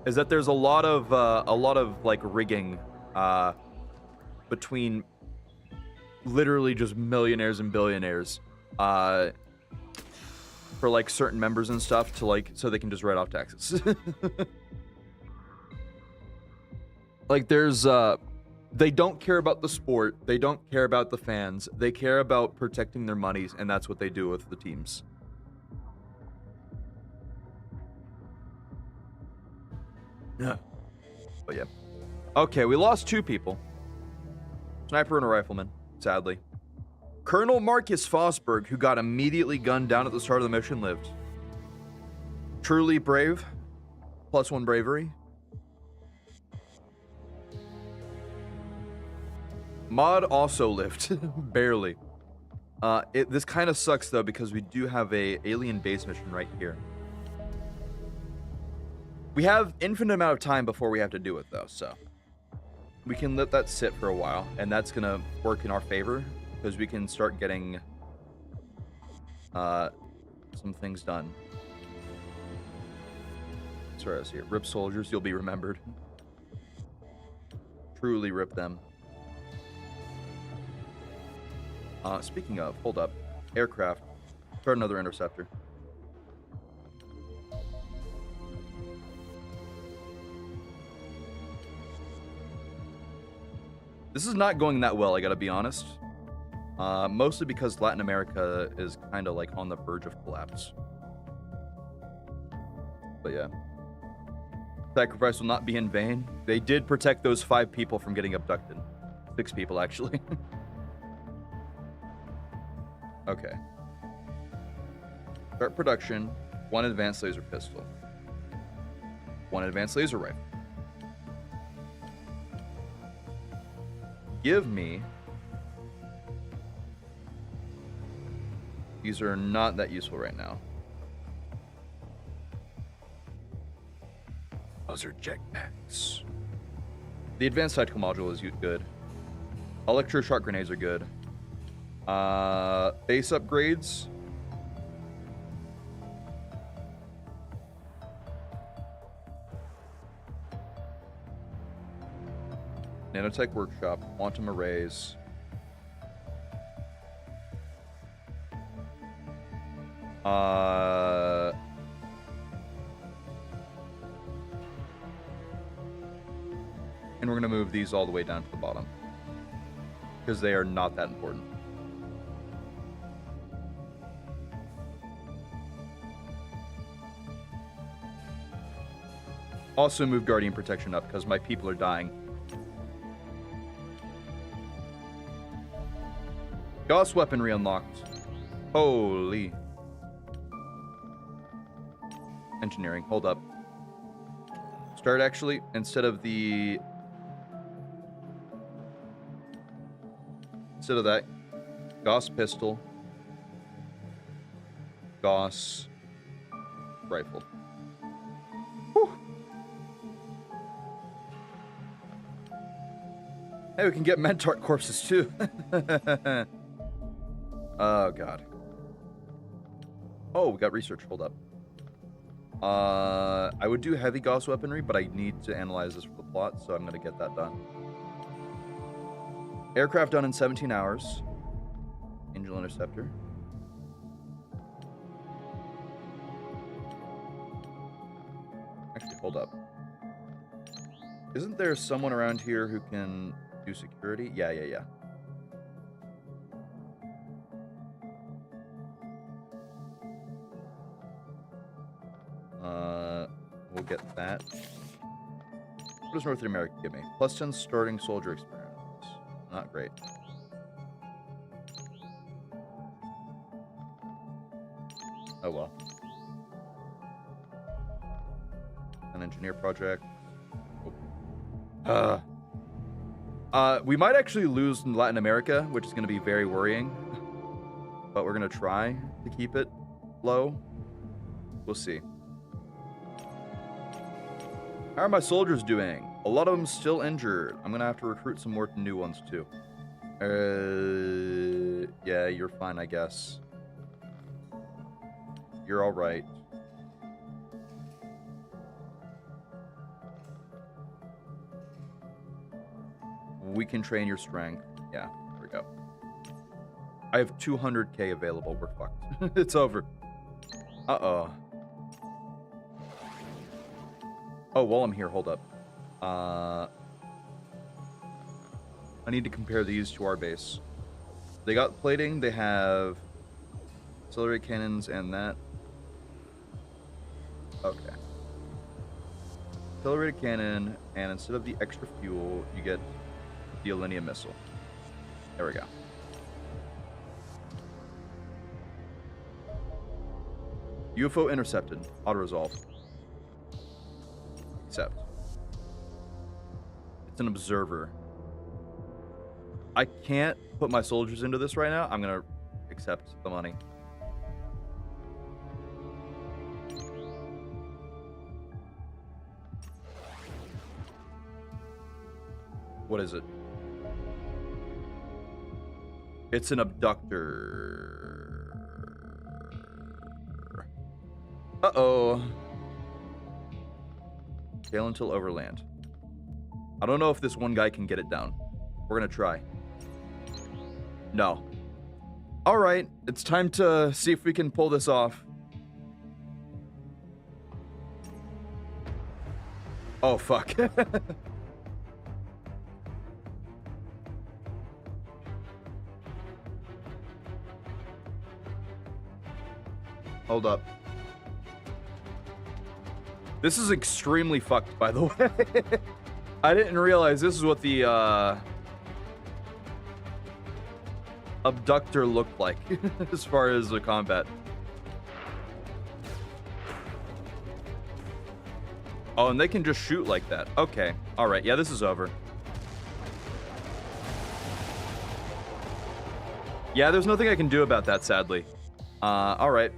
is that there's a lot of like rigging between literally just millionaires and billionaires. For like certain members and stuff to like so they can just write off taxes. Like there's they don't care about the sport, they don't care about the fans, they care about protecting their monies, and that's what they do with the teams. Yeah. But yeah. Okay, we lost 2 people. Sniper and a rifleman, sadly. Colonel Marcus Fosberg, who got immediately gunned down at the start of the mission, lived. Truly brave. +1 bravery. Mod also lived. Barely. This kind of sucks, though, because we do have a alien base mission right here. We have infinite amount of time before we have to do it, though, so we can let that sit for a while, and that's going to work in our favor. Because we can start getting some things done. Sorry, I see it. Rip soldiers, you'll be remembered. Truly rip them. Speaking of, hold up. Aircraft. Start another interceptor. This is not going that well, I gotta be honest. Mostly because Latin America is kind of like on the verge of collapse. But yeah. Sacrifice will not be in vain. They did protect those 5 people from getting abducted. 6 people, actually. Okay. Start production. 1 advanced laser pistol. 1 advanced laser rifle. Give me... These are not that useful right now. Those are jetpacks. The advanced tactical module is good. Electroshock grenades are good. Base upgrades. Nanotech workshop. Quantum arrays. And we're going to move these all the way down to the bottom. Because they are not that important. Also move Guardian Protection up because my people are dying. Gauss weaponry unlocked. Holy. Engineering, hold up. Start actually, instead of that, Gauss pistol, Gauss rifle. Whew. Hey, we can get Mentart corpses too. Oh, God. Oh, we got research. Hold up. I would do heavy Gauss weaponry, but I need to analyze this for the plot, so I'm going to get that done. Aircraft done in 17 hours. Angel Interceptor. Actually, hold up. Isn't there someone around here who can do security? Yeah. We'll get that. What does North America give me? +10 starting soldier experience. Not great. Oh well. An engineer project. Oh. We might actually lose in Latin America, which is going to be very worrying. But we're going to try to keep it low. We'll see. How are my soldiers doing? A lot of them still injured. I'm going to have to recruit some more new ones, too. Yeah, you're fine, I guess. You're all right. We can train your strength. Yeah, there we go. I have 200k available. We're fucked. It's over. Uh-oh. Oh, while I'm here, hold up. I need to compare these to our base. They got plating, they have artillery cannons and that. Okay. Artillery cannon, and instead of the extra fuel, you get the Alinea missile. There we go. UFO intercepted. Auto-resolve. Accept. It's an observer. I can't put my soldiers into this right now. I'm gonna accept the money. What is it? It's an abductor. Uh-oh. Sail until overland. I don't know if this one guy can get it down. We're gonna try. No. Alright, it's time to see if we can pull this off. Oh, fuck. Hold up. This is extremely fucked, by the way. I didn't realize this is what the abductor looked like as far as the combat. Oh, and they can just shoot like that. Okay. All right. Yeah, this is over. Yeah, there's nothing I can do about that, sadly. All right.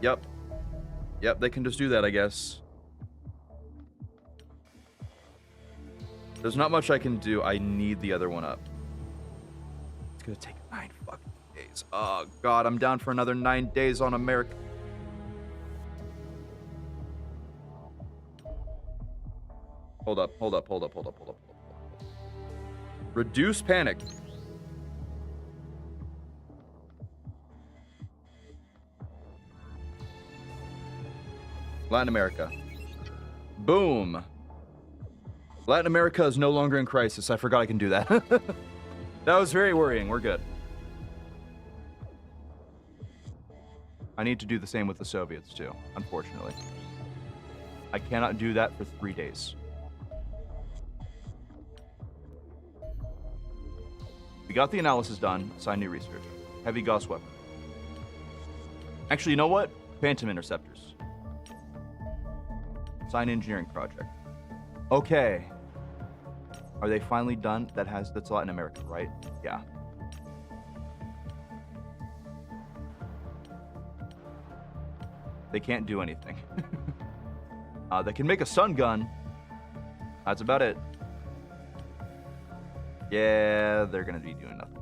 Yep. Yep, they can just do that, I guess. There's not much I can do. I need the other one up. It's gonna take 9 fucking days. Oh, God, I'm down for another 9 days on America. Hold up. Reduce panic. Latin America. Boom. Latin America is no longer in crisis. I forgot I can do that. That was very worrying. We're good. I need to do the same with the Soviets too, unfortunately. I cannot do that for 3 days. We got the analysis done. Assign new research. Heavy Gauss weapon. Actually, you know what? Phantom interceptors. Assign engineering project. Okay. Are they finally done? That's Latin America, right? Yeah. They can't do anything. They can make a stun gun. That's about it. Yeah, they're gonna be doing nothing.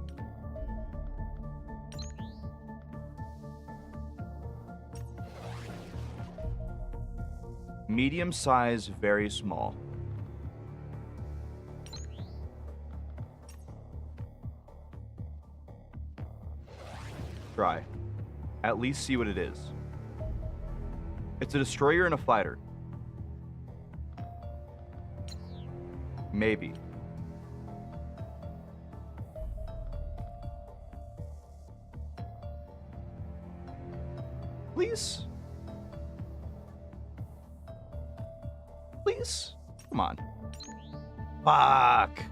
Medium size, very small. Try. At least see what it is. It's a destroyer and a fighter. Maybe. Please? Please? Come on. Fuck.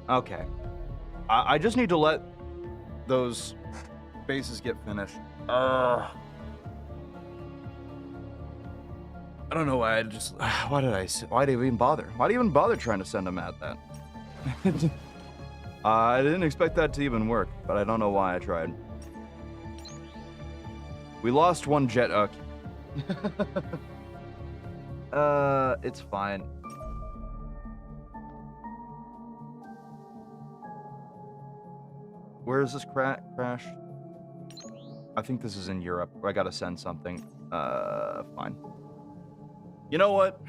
Okay. I just need to let those bases get finished. I don't know why why did I even bother? Why do you even bother trying to send them at that? I didn't expect that to even work, but I don't know why I tried. We lost one jet. It's fine. Where is this crash? I think this is in Europe. I gotta send something. Fine. You know what?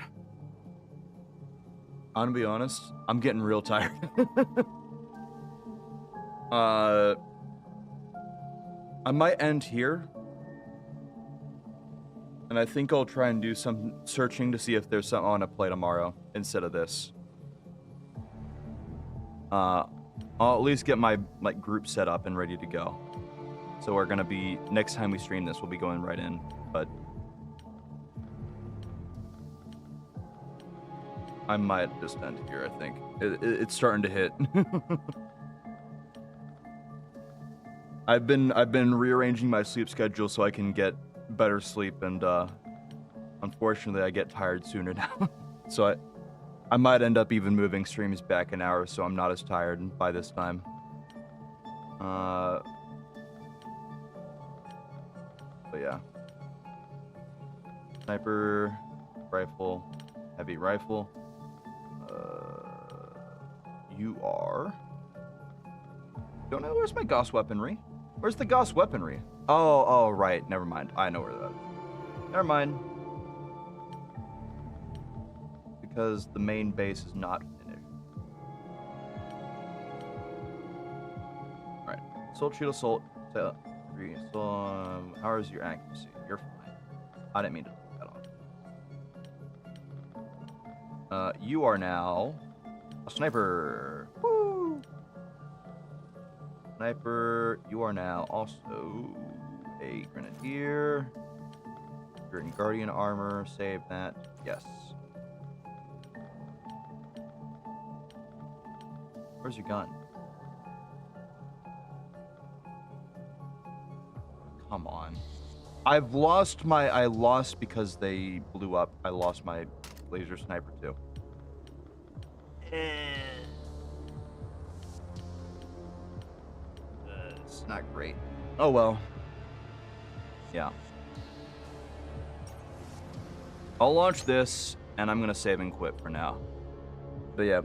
I'm gonna be honest. I'm getting real tired. I might end here. And I think I'll try and do some searching to see if there's something I want to play tomorrow instead of this. I'll at least get my group set up and ready to go. So we're gonna be, next time we stream this, we'll be going right in, but I might just end here, I think. It's starting to hit. I've been rearranging my sleep schedule so I can get better sleep, and unfortunately I get tired sooner now. So I might end up even moving streams back an hour so I'm not as tired by this time. But yeah. Sniper, rifle, heavy rifle. You are... Don't know, where's my Gauss weaponry? Where's the Gauss weaponry? Oh, right, never mind. I know where that is. Never mind. Because the main base is not finished. Alright, assault, shoot, assault, 3. So, how is your accuracy? You're fine. I didn't mean to take that off. You are now a sniper. Woo! Sniper, you are now also a grenadier. You're in guardian armor. Save that. Yes. Where's your gun? Come on. I lost because they blew up. I lost my laser sniper too. It's not great. Oh well. Yeah. I'll launch this, and I'm gonna save and quit for now. But yeah.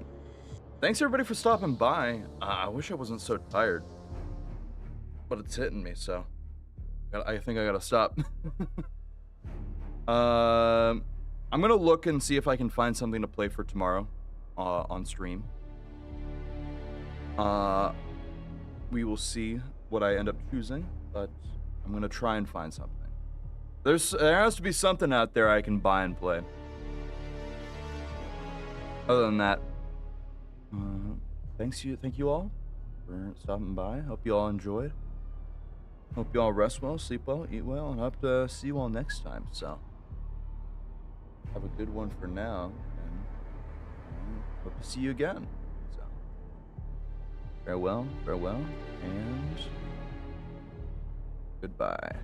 Thanks everybody for stopping by. I wish I wasn't so tired. But it's hitting me, so I think I gotta stop. I'm gonna look and see if I can find something to play for tomorrow on stream. We will see what I end up choosing, but I'm gonna try and find something. There has to be something out there I can buy and play. Other than that, thank you all for stopping by. Hope you all enjoyed. Hope you all rest well, sleep well, eat well, and hope to see you all next time. So, have a good one for now, and hope to see you again. So, farewell, and goodbye.